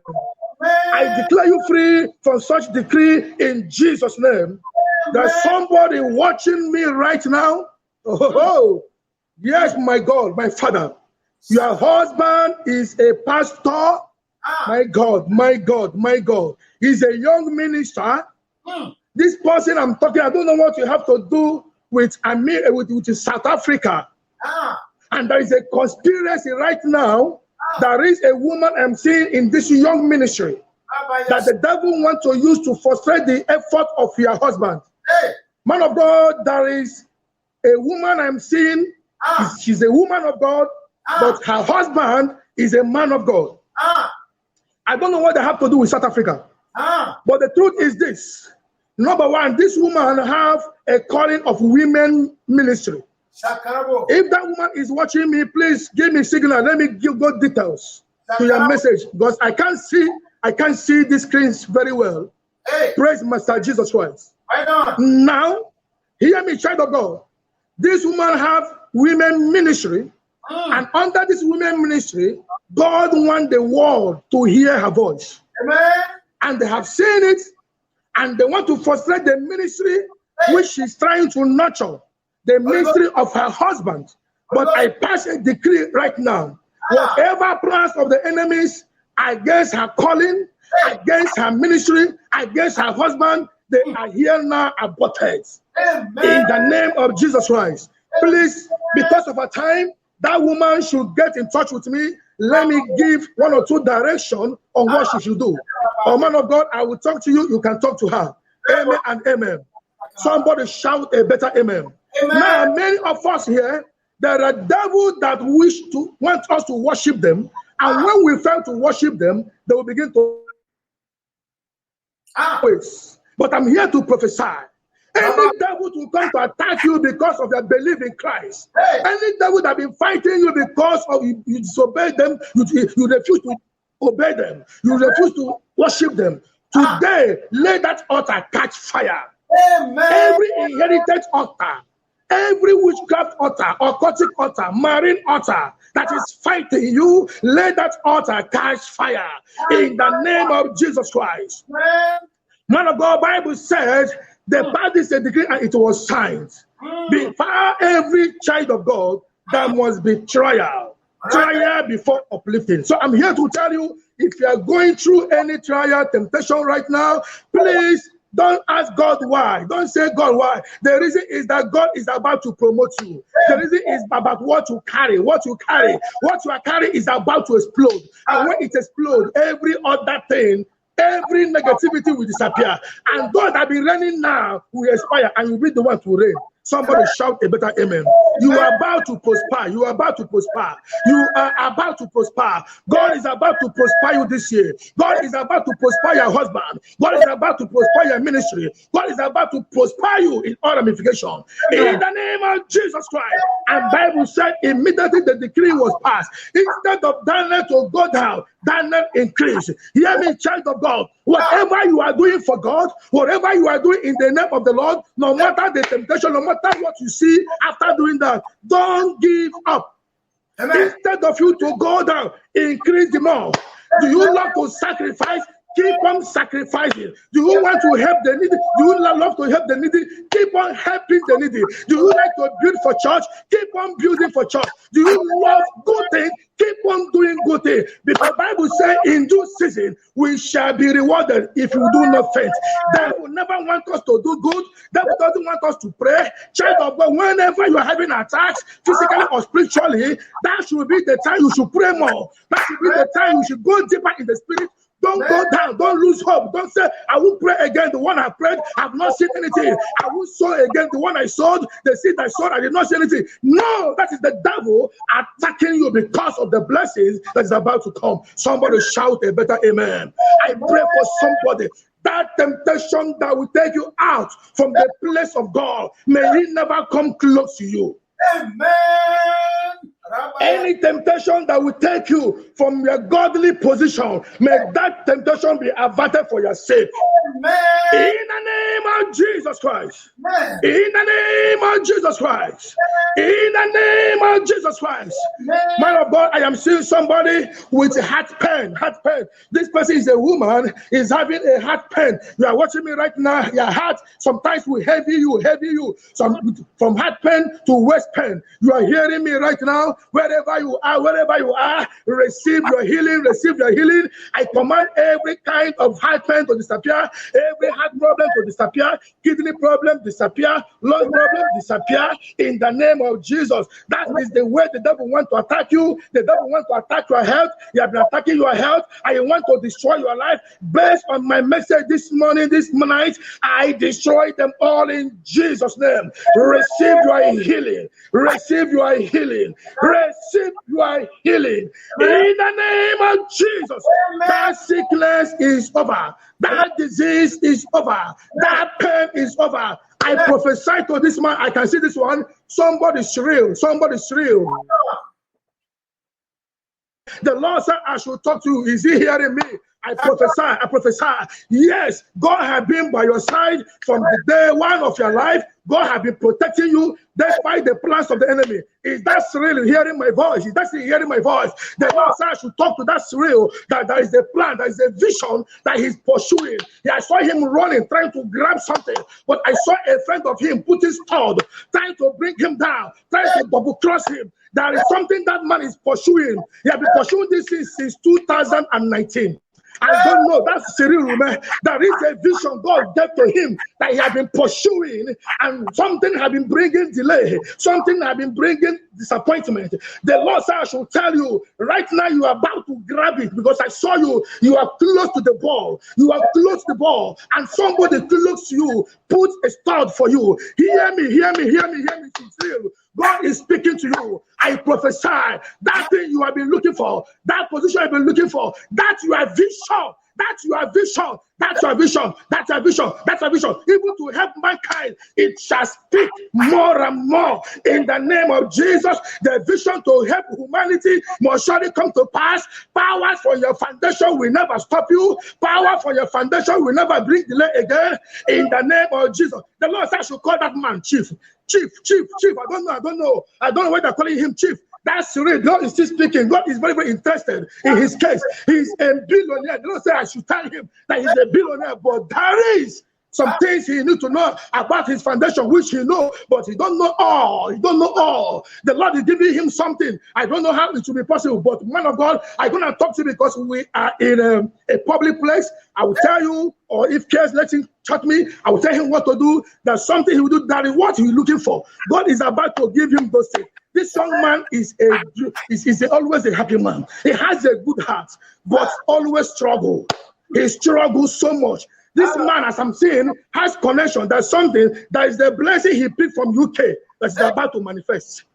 I declare you free from such decree in Jesus' name. There's somebody watching me right now. Oh, yes, my God, my Father. Your husband is a pastor. My God, my God, my God. He's a young minister. This person I'm talking, I don't know what you have to do with South Africa. And there is a conspiracy right now. There is a woman I'm seeing in this young ministry that the devil wants to use to frustrate the effort of your husband. Man of God, there is a woman I'm seeing. She's a woman of God, but her husband is a man of God. I don't know what they have to do with South Africa. But the truth is this. Number one, this woman have a calling of women ministry. If that woman is watching me, please give me signal. Let me give God details to your message, because I can't see the screens very well. Praise Master Jesus Christ. Now, hear me, child of God. This woman have women ministry, and under this women ministry, God wants the world to hear her voice. Amen. And they have seen it, and they want to frustrate the ministry which she's trying to nurture, the ministry of her husband. But I pass a decree right now. Whatever plans of the enemies against her calling, against her ministry, against her husband, they are here now aborted. Amen. In the name of Jesus Christ. Please, because of our time, that woman should get in touch with me. Let me give 1 or 2 directions on what she should do. Oh, man of God, I will talk to you. You can talk to her. Amen and amen. Somebody shout a better amen. Amen. Now, many of us here, there are devils that want us to worship them. And when we fail to worship them, they will begin to But I'm here to prophesy. Any devil will come to attack you because of your belief in Christ. Any devil that have been fighting you because of you disobey them, you refuse to obey them, you refuse to worship them. Today, let that altar catch fire. Amen. Every inherited altar, every witchcraft altar, occultic altar, marine altar that is fighting you, let that altar catch fire in the name of Jesus Christ. Amen. Man of God, Bible says the body is a decree and it was signed. Before every child of God, there must be trial before uplifting. So I'm here to tell you, if you are going through any trial, temptation right now, please don't ask God why. Don't say, God, why? The reason is that God is about to promote you. The reason is about what you carry. What you carry. What you are carrying is about to explode. And when it explodes, every other thing, every negativity will disappear. And God that be reigning now will expire, and you'll be the one to reign. Somebody shout a better amen. You are about to prosper. You are about to prosper. You are about to prosper. God is about to prosper you this year. God is about to prosper your husband. God is about to prosper your ministry. God is about to prosper you in all ramifications. In the name of Jesus Christ. And Bible said immediately the decree was passed. Instead of Daniel to go down, Daniel increased. Hear me, child of God. Whatever you are doing for God, whatever you are doing in the name of the Lord, no matter the temptation, no matter what you see after doing that, don't give up. Amen. Instead of you to go down, increase the more. Do you love to sacrifice? Keep on sacrificing. Do you want to help the needy? Do you love to help the needy? Keep on helping the needy. Do you like to build for church? Keep on building for church. Do you love good things? Keep on doing good things. Because the Bible says in due season, we shall be rewarded if you do not faint. God will never want us to do good. God doesn't want us to pray. Child of God, whenever you are having attacks, physically or spiritually, that should be the time you should pray more. That should be the time you should go deeper in the spirit. Don't go down. Don't lose hope. Don't say, I will pray again. The one I prayed, I have not seen anything. I will sow again. The one I sowed, the seed I sowed, I did not see anything. No, that is the devil attacking you because of the blessings that is about to come. Somebody shout a better amen. I pray for somebody. That temptation that will take you out from the place of God, may it never come close to you. Amen. Any temptation that will take you from your godly position, may that temptation be averted for your sake. Amen. In the name of Jesus Christ. Amen. In the name of Jesus Christ. In the name of Jesus Christ. Man of God, I am seeing somebody with heart pain. Heart pain. This person is a woman, is having a heart pain. You are watching me right now. Your heart sometimes will heavy you. From heart pain to waist pain. You are hearing me right now. Wherever you are, receive your healing, receive your healing. I command every kind of heart pain to disappear, every heart problem to disappear, kidney problem disappear, lung problem disappear in the name of Jesus. That is the way the devil wants to attack you. The devil wants to attack your health. He has been attacking your health. I want to destroy your life. Based on my message this morning, this night, I destroy them all in Jesus' name. Receive your healing. Receive your healing. Receive your healing. In the name of Jesus. That sickness is over. That disease is over. That pain is over. I prophesy to this man. I can see this one. Somebody's real. Somebody's real. The Lord said, I should talk to you. Is he hearing me? I prophesy. Yes, God has been by your side from the day one of your life. God has been protecting you despite the plans of the enemy. Is that Cyril hearing my voice? Is that hearing my voice? The Lord said I should talk to that Cyril, that there is a plan, there is a vision that he's pursuing. I saw him running, trying to grab something, but I saw a friend of him put his stud, trying to bring him down, trying to double cross him. There is something that man is pursuing. He has been pursuing this since 2019. I don't know. That's Cyril. There is a vision God gave to him that he has been pursuing, and something has been bringing delay. Something has been bringing disappointment. The Lord said, I should tell you, right now you are about to grab it because I saw you. You are close to the ball. You are close to the ball, and somebody close to you put a stud for you. Hear me, Cyril. God is speaking to you. I prophesy that thing you have been looking for, that position you have been looking for, that you have vision That's your vision. That's your vision. That's your vision. That's your vision. Even to help mankind, it shall speak more and more in the name of Jesus. The vision to help humanity must surely come to pass. Power for your foundation will never stop you. Power for your foundation will never bring delay again. In the name of Jesus. The Lord said I should call that man chief. Chief. I don't know why they're calling him chief. That's real. God is still speaking. God is very, very interested in his case. He's a billionaire. The Lord said I should tell him that he's a billionaire, but there is some things he needs to know about his foundation, which he knows, but he don't know all. He don't know all. The Lord is giving him something. I don't know how it will be possible, but man of God, I'm going to talk to you because we are in a public place. I will tell you, or if cares let him chat me, I will tell him what to do. There's something he will do. That is what he's looking for. God is about to give him those things. This young man is always a happy man. He has a good heart, but always struggle. He struggles so much. This man, as I'm saying, has connection. There's something that is the blessing he picked from UK that is about to manifest.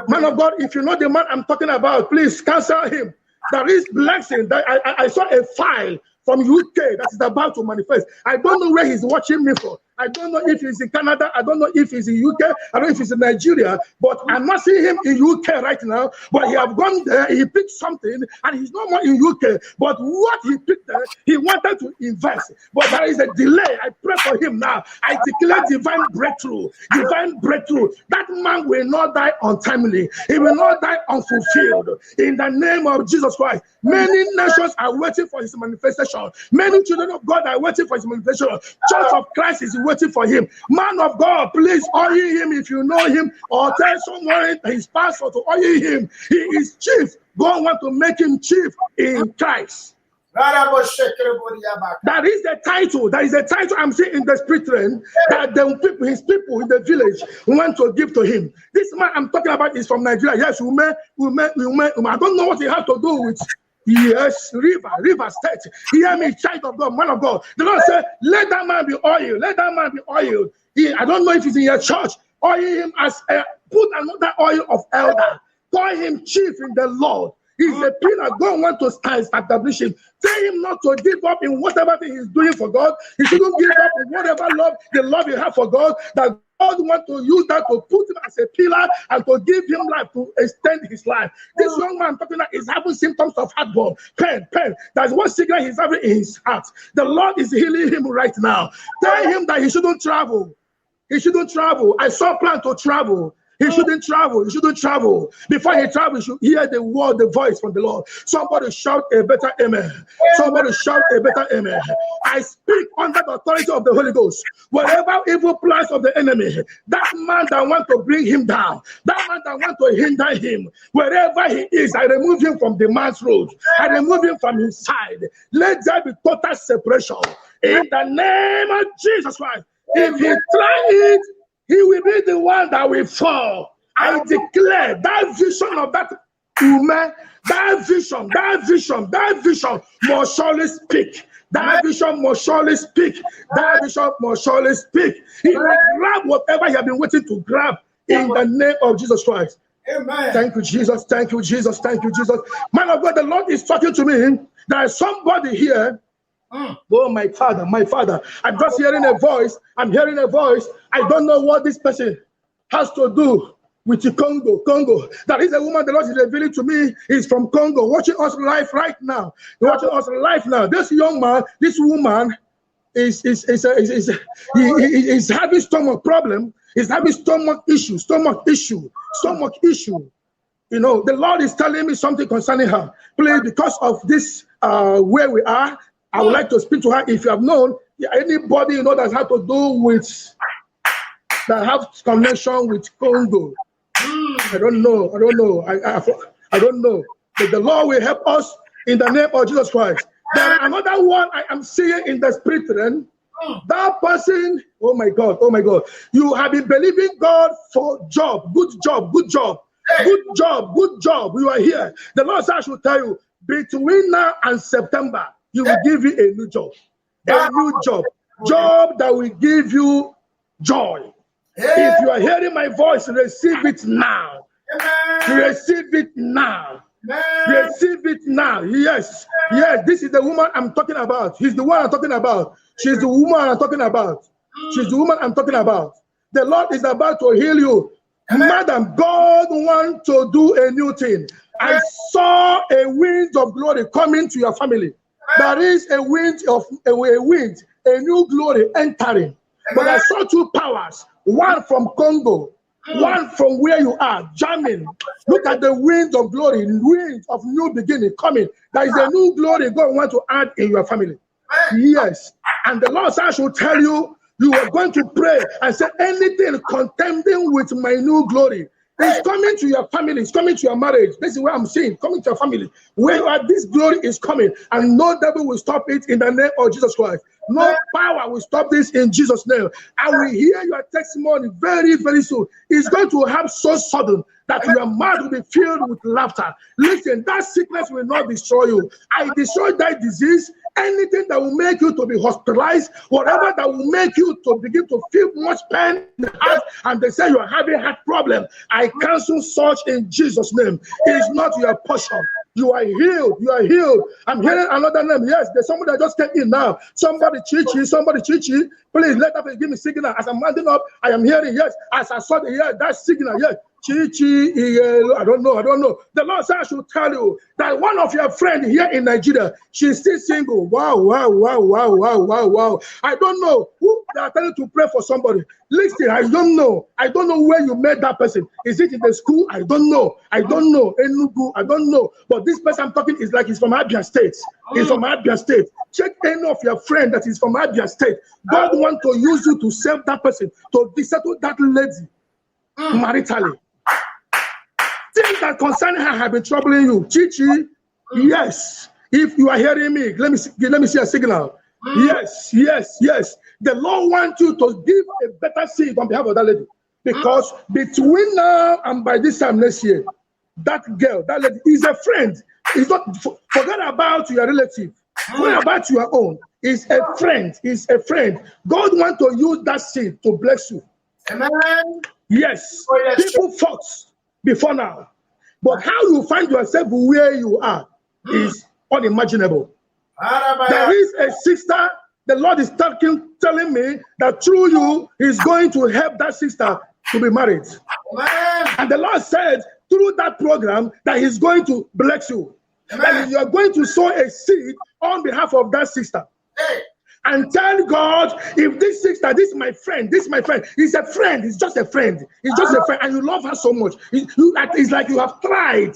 Man of God, if you know the man I'm talking about, please cancel him. There is blessing. That I saw a file from UK that is about to manifest. I don't know where he's watching me from. I don't know if he's in Canada. I don't know if he's in UK. I don't know if he's in Nigeria. But I'm not seeing him in UK right now. But he have gone there. He picked something, and he's no more in UK. But what he picked there, he wanted to invest. But there is a delay. I pray for him now. I declare divine breakthrough. Divine breakthrough. That man will not die untimely. He will not die unfulfilled. In the name of Jesus Christ. Many nations are waiting for his manifestation. Many children of God are waiting for his manifestation. Church of Christ is waiting for him. Man of God, please oil him if you know him, or tell someone his pastor to oil him. He is chief. God want to make him chief in Christ. That is the title. That is the title I'm seeing in the spirit realm that his people in the village want to give to him. This man I'm talking about is from Nigeria. Yes, I don't know what he has to do with. Yes, River State. Hear me, child of God, man of God. The Lord said, let that man be oiled. Let that man be oiled. I don't know if he's in your church. Oil him put another oil of elder. Call him chief in the Lord. He's a pillar. God wants to establish him. Tell him not to give up in whatever thing he's doing for God. He shouldn't give up in whatever the love you have for God. That God wants to use that to put him as a pillar and to give him life, to extend his life. This young man talking about is having symptoms of heartburn, pain. That's what sickness he's having in his heart. The Lord is healing him right now. Tell him that he shouldn't travel. He shouldn't travel. I saw plan to travel. He shouldn't travel. He shouldn't travel. Before he travels, he should hear the word, the voice from the Lord. Somebody shout a better amen. Somebody shout a better amen. I speak under the authority of the Holy Ghost. Whatever evil plans of the enemy, that man that want to bring him down, that man that want to hinder him, wherever he is, I remove him from the man's road. I remove him from his side. Let there be total separation. In the name of Jesus Christ. If he try it, he will be the one that will fall. I declare that vision of that woman, that vision must surely speak. That vision must surely speak. That vision must surely speak. He will grab whatever he has been waiting to grab in the name of Jesus Christ. Amen. Thank you, Jesus. Thank you, Jesus. Thank you, Jesus. Man of God, the Lord is talking to me. There is somebody here. Oh, my father. I'm just hearing a voice. I'm hearing a voice. I don't know what this person has to do with the Congo. There is a woman the Lord is revealing to me is from Congo, watching us live right now. Watching us live now. This young man, this woman is having stomach problem. Is having stomach issue. You know, the Lord is telling me something concerning her. Please, because of this, where we are, I would like to speak to her. If you have known anybody you know that has to do with that have connection with Congo. I don't know. I don't know. But the Lord will help us in the name of Jesus Christ. Then another one I am seeing in the spirit realm. That person, oh my God. You have been believing God for job, good job. You are here. The Lord said I should tell you, between now and September, He will give you a new job. Job that will give you joy. If you are hearing my voice, receive it now. Receive it now. Receive it now. Yes. Yes, this is the woman I'm talking about. She's the one I'm talking about. She's the woman I'm talking about. She's the woman I'm talking about. The Lord is about to heal you. Madam, God wants to do a new thing. I saw a wind of glory coming to your family. There is a wind, a new glory entering. But I saw two powers, one from Congo, one from where you are, Germany. Look at the wind of glory, wind of new beginning coming. There is a new glory God wants to add in your family. Yes. And the Lord said, I should tell you, you are going to pray and say, anything contending with my new glory is coming to your family, it's coming to your marriage. This is what I'm saying, coming to your family. Where you are, this glory is coming, and no devil will stop it in the name of Jesus Christ. No power will stop this in Jesus' name. I will hear your testimony very, very soon. It's going to happen so sudden that your mouth will be filled with laughter. Listen, that sickness will not destroy you. I destroy that disease. Anything that will make you to be hospitalized, whatever that will make you to begin to feel much pain in the heart, and they say you are having heart problem, I cancel such in Jesus' name. It is not your portion. You are healed. You are healed. I'm hearing another name. Yes, there's somebody that just came in now. Somebody Chichi. Somebody Chichi. Please let us give me signal. As I'm standing up, I am hearing. Yes, as I saw that signal. Yes. Chichi, I don't know. The Lord said I should tell you that one of your friends here in Nigeria, she's still single. Wow. I don't know who they are telling to pray for somebody. Listen, I don't know. I don't know where you met that person. Is it in the school? I don't know. Enugu, I don't know. But this person I'm talking is like he's from Abia State. He's from Abia State. Check any of your friends that is from Abia State. God wants to use you to save that person, to settle that lady maritally. Things that concern her have been troubling you. Chichi, yes. If you are hearing me, let me see a signal. Yes. The Lord wants you to give a better seed on behalf of that lady. Because between now and by this time next year, that girl, that lady is a friend. It's not, forget about your relative. Forget about your own. It's a friend. God wants to use that seed to bless you. Amen. Yes. People fought before now, but how you find yourself where you are is unimaginable. There is a sister, the Lord is telling me that through you, He's going to help that sister to be married. Amen. And the Lord said through that program that He's going to bless you. Amen. And you are going to sow a seed on behalf of that sister. Hey. And tell God, if this sister, this is my friend, he's a friend, he's just a friend, and you love her so much. It's like you have tried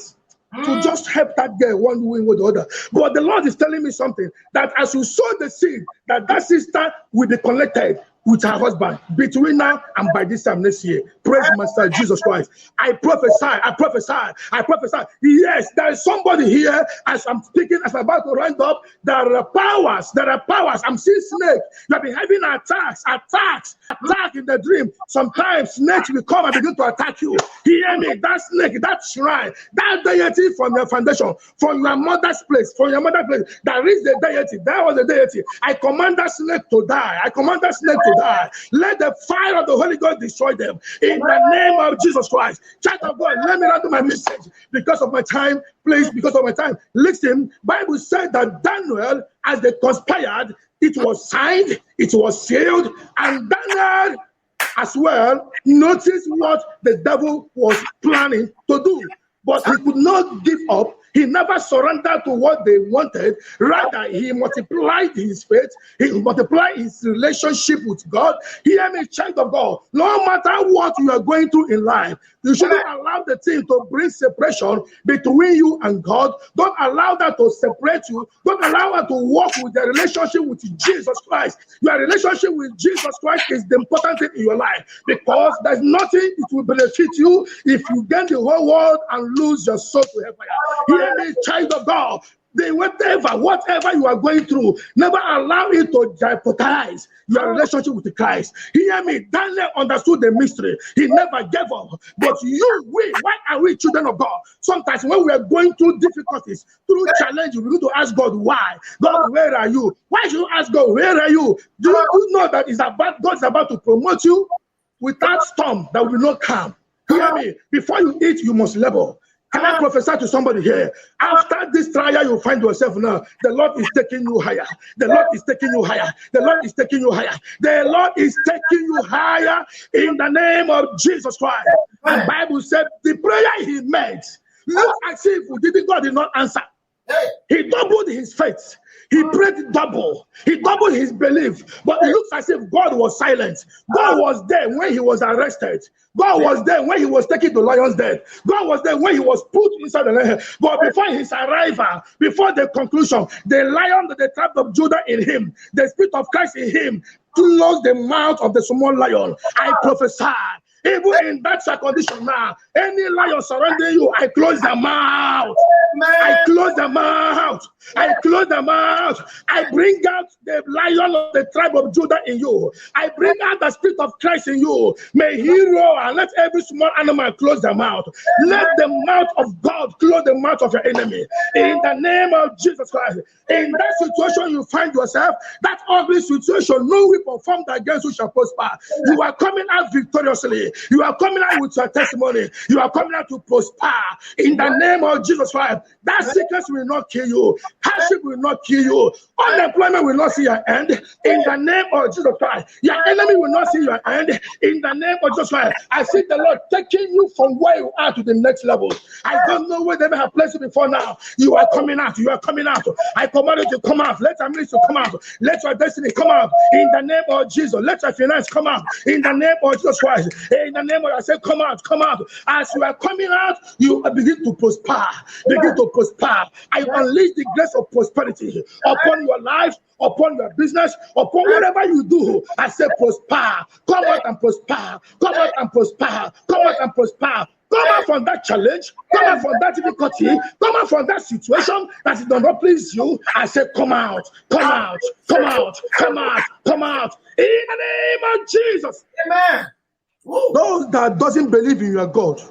to just help that girl one way or the other. But the Lord is telling me something, that as you sow the seed, that sister will be connected with her husband between now and by this time next year. Praise Master Jesus Christ. I prophesy. Yes, there is somebody here as I'm speaking, as I'm about to round up. There are powers. I'm seeing snake. You have been having attacks in the dream. Sometimes snakes will come and begin to attack you. Hear me, that snake, that shrine, that deity from your foundation, from your mother's place, there is the deity. There was the deity. I command that snake to die. Die. Let the fire of the Holy Ghost destroy them in the name of Jesus Christ. Child of God, let me run to my message because of my time. Please, because of my time. Listen, Bible said that Daniel, as they conspired, it was signed, it was sealed, and Daniel as well noticed what the devil was planning to do. But he could not give up. He never surrendered to what they wanted. Rather, he multiplied his faith. He multiplied his relationship with God. Hear me, child of God. No matter what you are going through in life, you shouldn't allow the thing to bring separation between you and God. Don't allow that to separate you. Don't allow it to walk with the relationship with Jesus Christ. Your relationship with Jesus Christ is the important thing in your life, because there's nothing it will benefit you if you gain the whole world and lose your soul to hellfire. Hear me, child of God. Whatever you are going through, never allow it to jeopardize your relationship with Christ. Hear me, Daniel understood the mystery. He never gave up. But why are we children of God? Sometimes when we are going through difficulties, through challenges, we need to ask God, why? God, where are you? Why should you ask God, where are you? Do you know that God is about to promote you? Without storm, that will not come. Hear me, before you eat, you must labor. Can I prophesy to somebody here? After this trial you find yourself now, the Lord is taking you higher. The Lord is taking you higher. The Lord is taking you higher. The Lord is taking you higher in the name of Jesus Christ. The Bible said the prayer he made looked as if God did not answer. He doubled his faith. He prayed double. He doubled his belief. But it looks as if God was silent. God was there when he was arrested. God was there when he was taken to lion's den. God was there when he was put inside the lion. But before his arrival, before the conclusion, the lion, the tribe of Judah in him, the spirit of Christ in him, closed the mouth of the small lion. I prophesy. Even in that condition now, any lion surrounding you, I close the mouth. I close the mouth. I close the mouth. I bring out the lion of the tribe of Judah in you. I bring out the spirit of Christ in you. May he roar and let every small animal close their mouth. Let the mouth of God close the mouth of your enemy. In the name of Jesus Christ. In that situation you find yourself, that ugly situation, no weapon formed against you shall prosper. You are coming out victoriously. You are coming out with your testimony. You are coming out to prosper. In the name of Jesus Christ. That sickness will not kill you. Hardship will not kill you. Unemployment will not see your end. In the name of Jesus Christ. Your enemy will not see your end. In the name of Jesus Christ. I see the Lord taking you from where you are to the next level. I don't know where they may have placed you before now. You are coming out. You are coming out. I command you to come out. Let your ministry come out. Let your destiny come out. In the name of Jesus. Let your finance come out. In the name of Jesus Christ. In the name of, I say, come out, come out. As you are coming out, you begin to prosper. Begin to prosper. I unleash the grace of prosperity upon your life, upon your business, upon whatever you do. I say, prosper. Come out and prosper. Come out and prosper. Come out and prosper. Come out from that challenge. Come out from that difficulty. Come out from that situation that it does not please you. I say, come out. Come out. Come out. Come out. Come out. In the name of Jesus. Amen. Those that doesn't believe in your God,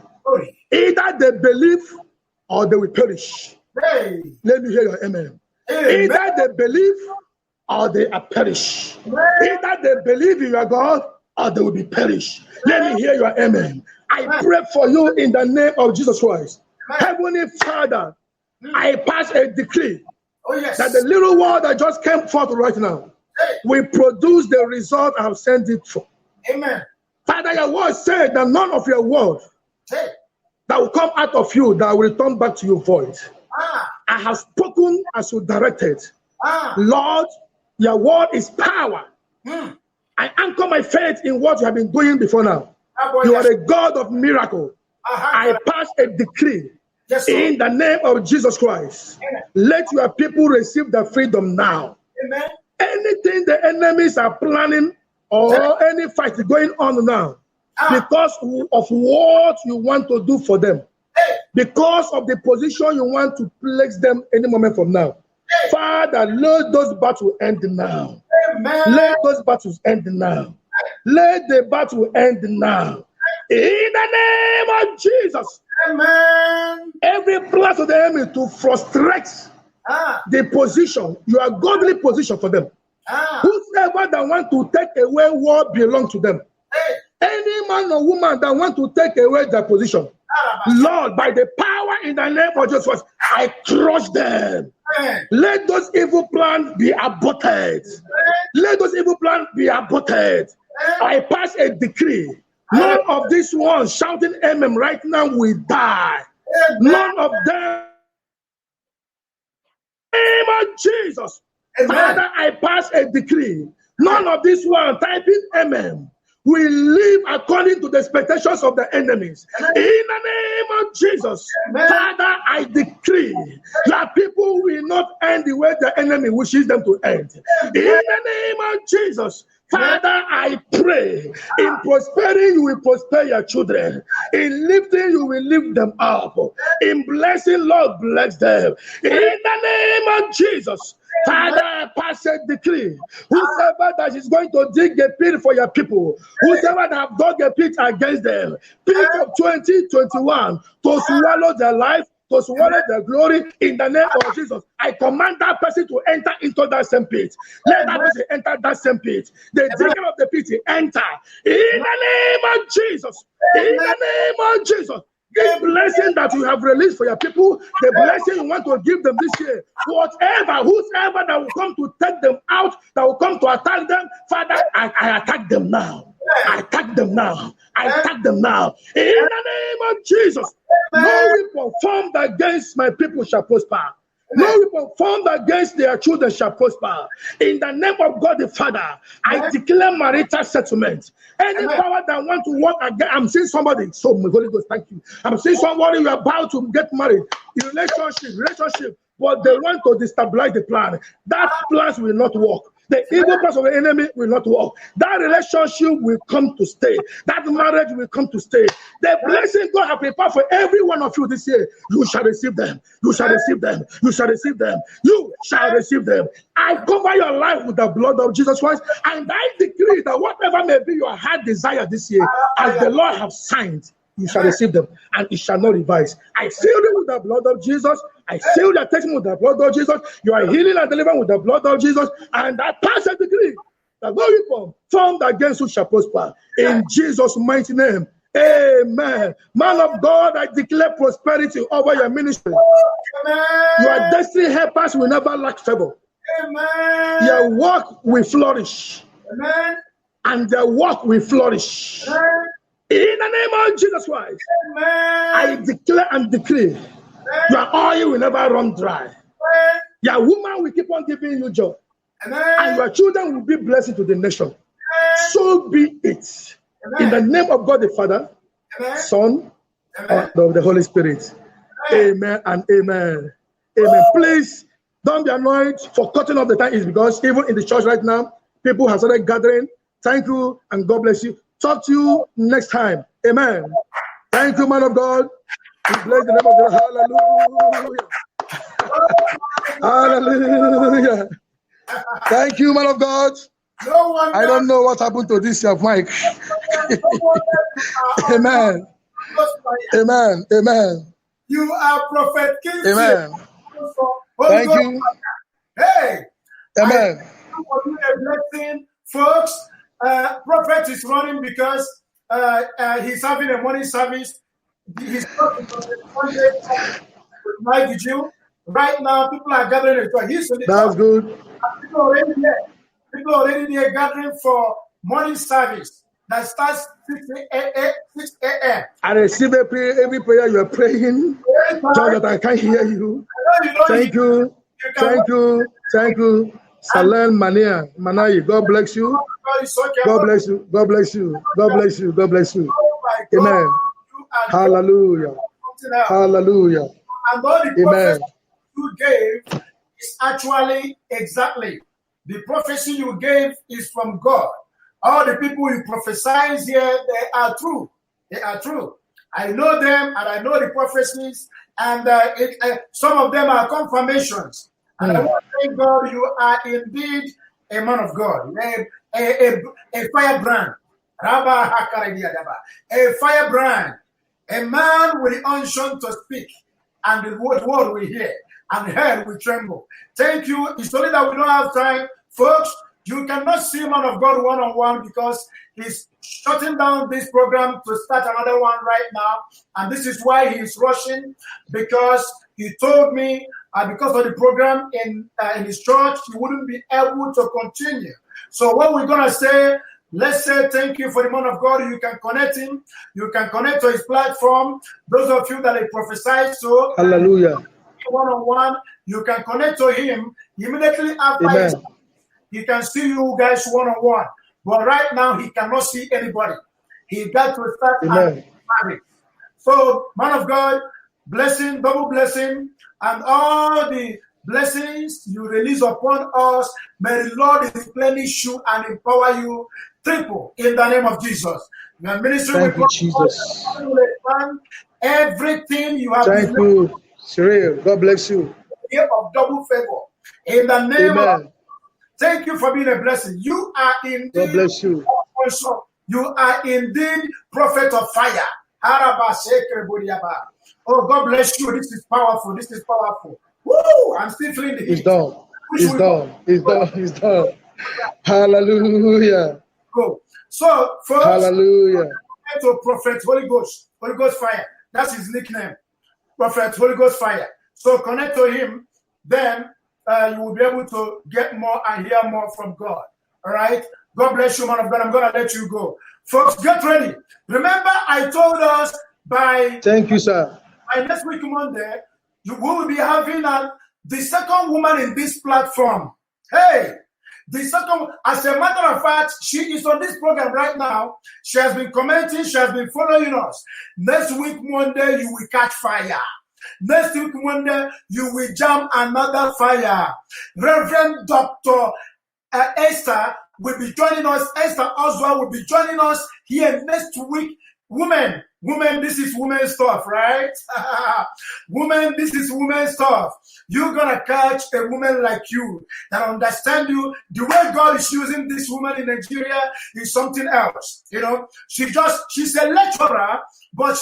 either they believe or they will perish. Hey. Let me hear your amen. Amen. Either they believe or they are perish. Either they believe in your God or they will be perished. Let me hear your amen. I pray for you in the name of Jesus Christ. Heavenly Father, I pass a decree that the little word that just came forth right now will produce the result I have sent it for. Amen. Father, your word said that none of your word that will come out of you that will return back to your void. I have spoken as you directed. Lord, your word is power. I anchor my faith in what you have been doing before now. You are a God of miracle. I pass a decree in the name of Jesus Christ. Let your people receive the freedom now. Anything the enemies are planning or any fight going on now, because of what you want to do for them, because of the position you want to place them any moment from now. Father, let those battles end now. Let those battles end now. Let the battle end now. In the name of Jesus. Amen. Every plan of the enemy to frustrate the position, your godly position for them. Whosoever that want to take away what belongs to them. Any man or woman that want to take away their position. Lord, by the power in the name of Jesus, I crush them. Let those evil plans be aborted. Let those evil plans be aborted. I pass a decree. None of these ones shouting amen right now will die. None of them. In the name of Jesus. Father, I pass a decree. None of these ones typing amen will live according to the expectations of the enemies. In the name of Jesus. Father, I decree that people will not end the way the enemy wishes them to end. In the name of Jesus. Father, I pray, in prospering you will prosper your children. In lifting you will lift them up. In blessing, Lord, bless them. In the name of Jesus. Father, I pass a decree. Whosoever that is going to dig a pit for your people, whosoever that have dug a pit against them, pit of 2021 to swallow their life, to swallow their glory, in the name of Jesus. I command that person to enter into that same pit. Let that person enter that same pit. The digger of the pit enter. In the name of Jesus. In the name of Jesus. this blessing that you have released for your people, the blessing you want to give them this year, whosoever that will come to take them out, that will come to attack them, Father, I attack them now. I attack them now. I attack them now. In the name of Jesus, no weapon formed against my people shall prosper. No weapon formed against their children shall prosper. In the name of God the Father, I declare marital settlement. Any power that want to work again, I'm seeing somebody. So, my Holy Ghost, thank you. I'm seeing somebody you are about to get married. Relationship, but they want to destabilize the plan. That plan will not work. The evil plans of the enemy will not work. That relationship will come to stay. That marriage will come to stay. The blessing God has prepared for every one of you this year, you shall receive them. You shall receive them. You shall receive them. You shall receive them. I cover your life with the blood of Jesus Christ, and I decree that whatever may be your heart desire this year, as the Lord has signed, you shall receive them, and it shall not revise. I seal you with the blood of Jesus. I seal your testimony with the blood of Jesus. You are healing and delivering with the blood of Jesus. And I pass a decree that no weapon formed against you shall prosper. In Jesus' mighty name. Amen. Man of God, I declare prosperity over your ministry. Amen. Your destiny helpers will never lack favor. Amen. Your work will flourish. Amen. And their work will flourish. Amen. In the name of Jesus Christ, Amen. I declare and decree, your oil will never run dry. Amen. Your woman will keep on giving you joy. Amen. And your children will be blessed to the nation. Amen. So be it. Amen. In the name of God the Father, Amen. Son, Amen. and of the Holy Spirit. Amen and amen. Amen. Please don't be annoyed for cutting off the time. It's because even in the church right now, people have started gathering. Thank you and God bless you. Talk to you next time. Amen. Thank you, man of God. We bless the name of God. Hallelujah. Hallelujah. Thank you, man of God. No one I don't know what happened to this your mic. Amen. Amen. Amen. You are Prophet King. Amen. Thank you. Hey. Amen. For you a blessing, folks. Prophet is running because he's having a morning service. He's talking about the Sunday with my vigil. Right now, people are gathering. That's good. People already there. People already there gathering for morning service that starts 6 a.m. I receive every prayer you are praying. John, that I can't hear you. Thank you. Thank you. Thank you. Salam Manayi. God bless you. God bless you. God bless you. God bless you. God bless you. Amen. Hallelujah. Hallelujah. And all the Amen. prophecy you gave is actually exactly the prophecy you gave is from God. All the people you prophesize here, they are true. They are true. I know them and I know the prophecies, and some of them are confirmations. And I want to thank God, you are indeed a man of God, a firebrand, a firebrand, a man with the unction to speak, and the word will hear, and hell will tremble. Thank you. It's only that we don't have time, folks. You cannot see man of God one-on-one because he's shutting down this program to start another one right now, and this is why he's rushing, because he told me because of the program in his church, he wouldn't be able to continue. So what we're going to say, let's say thank you for the man of God. You can connect him. You can connect to his platform. Those of you that he prophesied to, hallelujah, one-on-one, you can connect to him immediately after. He can see you guys one-on-one. But right now, he cannot see anybody. He got to start marriage. So, man of God, blessing, double blessing, and all the blessings you release upon us, may the Lord replenish you and empower you triple in the name of Jesus. Your ministry thank you, Jesus. Everything you have. Thank you, Cyril. God bless you. Year of double favor in the name of. Thank you for being a blessing. You are indeed. God bless you. You are indeed prophet of fire. Oh, God bless you. This is powerful. This is powerful. Woo! I'm still feeling the heat. It's done. It's done. It's done. It's done. Hallelujah. Go. So, first, hallelujah. To prophet Holy Ghost fire. That's his nickname, Prophet Holy Ghost Fire. So connect to him, then you will be able to get more and hear more from God. All right? God bless you, man of God. I'm going to let you go. Folks, get ready. Remember, I told us by... Thank you, sir. By next week, Monday, we will be having the second woman in this platform. Hey! The second, as a matter of fact, she is on this program right now. She has been commenting. She has been following us. Next week, Monday, you will catch fire. Next week, Monday, you will jam another fire. Reverend Dr. Esther will be joining us. Esther Oswald will be joining us here next week. Women, this is women stuff, right? Women, this is women stuff. You're gonna catch a woman like you that understand you. The way God is using this woman in Nigeria is something else. You know, she's a lecturer, but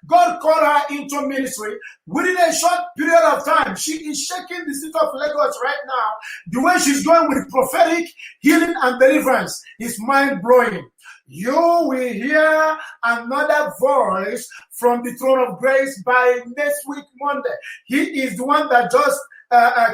God called her into ministry within a short period of time. She is shaking the city of Lagos right now. The way she's going with prophetic healing and deliverance is mind-blowing. You will hear another voice from the throne of grace by next week, Monday. He is the one that just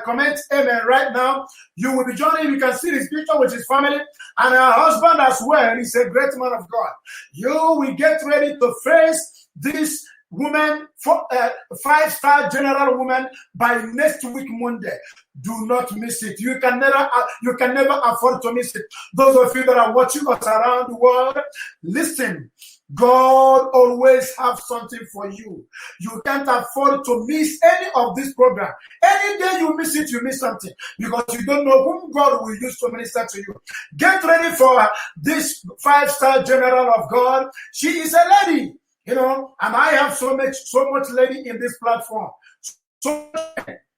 comments amen right now. You will be joining. You can see this picture with his family and her husband as well. He's a great man of God. You will get ready to face this woman, 5-star general woman by next week, Monday. Do not miss it. You can never afford to miss it. Those of you that are watching us around the world, listen. God always have something for you. You can't afford to miss any of this program. Any day you miss it, you miss something because you don't know whom God will use to minister to you. Get ready for this 5-star general of God. She is a lady. You know, and I have so much lady in this platform. So,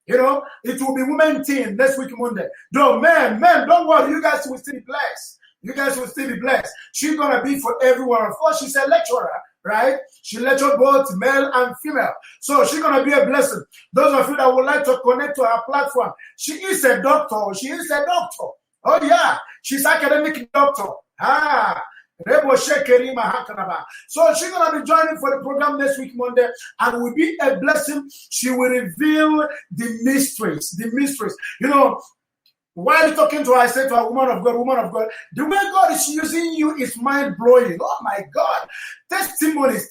you know, it will be women team next week, Monday. No, men, don't worry. You guys will still be blessed. You guys will still be blessed. She's going to be for everyone. Of course, she's a lecturer, right? She lectures both male and female. So she's going to be a blessing. Those of you that would like to connect to her platform, she is a doctor. Oh, yeah. She's academic doctor. So she's going to be joining for the program next week, Monday, and will be a blessing. She will reveal the mysteries. You know, while talking to her, I said to her, woman of God, the way God is using you is mind-blowing. Oh, my God. Testimonies,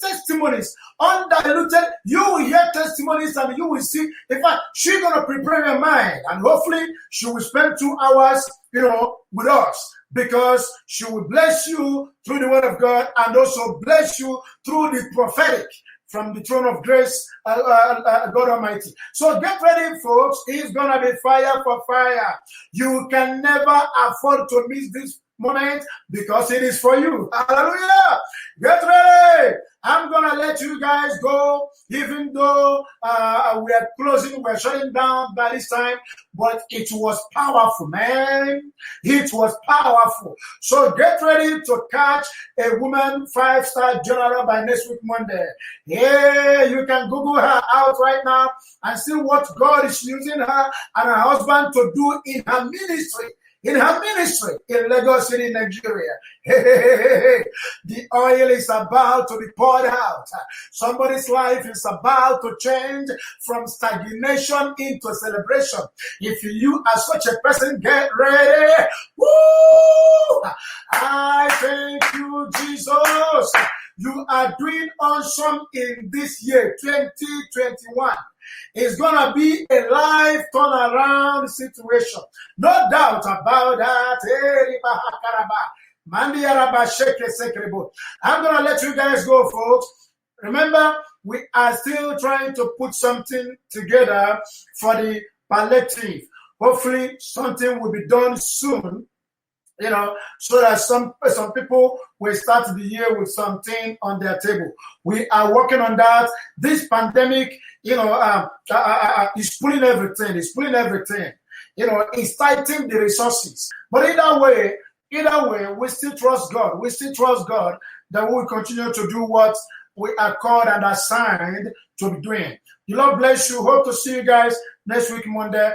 undiluted. You will hear testimonies and you will see. In fact, she's going to prepare your mind, and hopefully she will spend 2 hours, you know, with us. Because she will bless you through the word of God and also bless you through the prophetic from the throne of grace, God Almighty. So get ready, folks. It's going to be fire for fire. You can never afford to miss this moment because it is for you. Hallelujah. Get ready. I'm going to let you guys go, even though we are closing, we're shutting down by this time, but it was powerful, man. It was powerful. So get ready to catch a woman 5-star general by next week, Monday. Yeah, you can Google her out right now and see what God is using her and her husband to do in her ministry. In Lagos City, Nigeria. Hey. The oil is about to be poured out. Somebody's life is about to change from stagnation into celebration. If you are such a person, get ready. Woo! I thank you, Jesus. You are doing awesome in this year, 2021. It's going to be a life turnaround situation. No doubt about that. I'm going to let you guys go, folks. Remember, we are still trying to put something together for the palliative. Hopefully, something will be done soon. You know, so that some people will start the year with something on their table. We are working on that. This pandemic, you know, is pulling everything. You know, it's tightening the resources. But either way, we still trust God. We still trust God that we will continue to do what we are called and assigned to be doing. The Lord bless you. Hope to see you guys next week, Monday.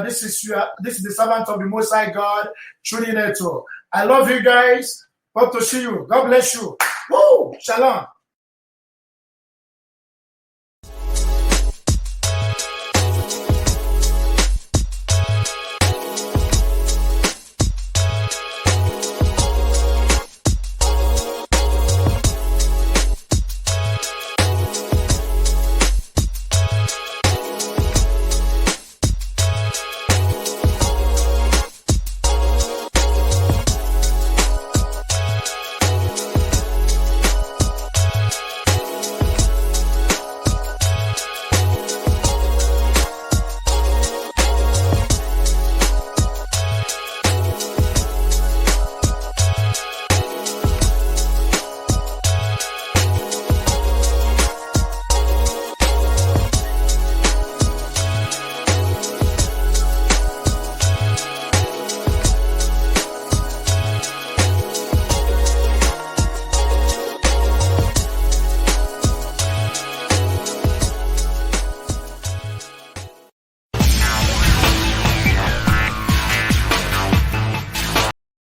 This is the servant of the Most High God, Trudy Neto. I love you guys. Hope to see you. God bless you. Woo! Shalom.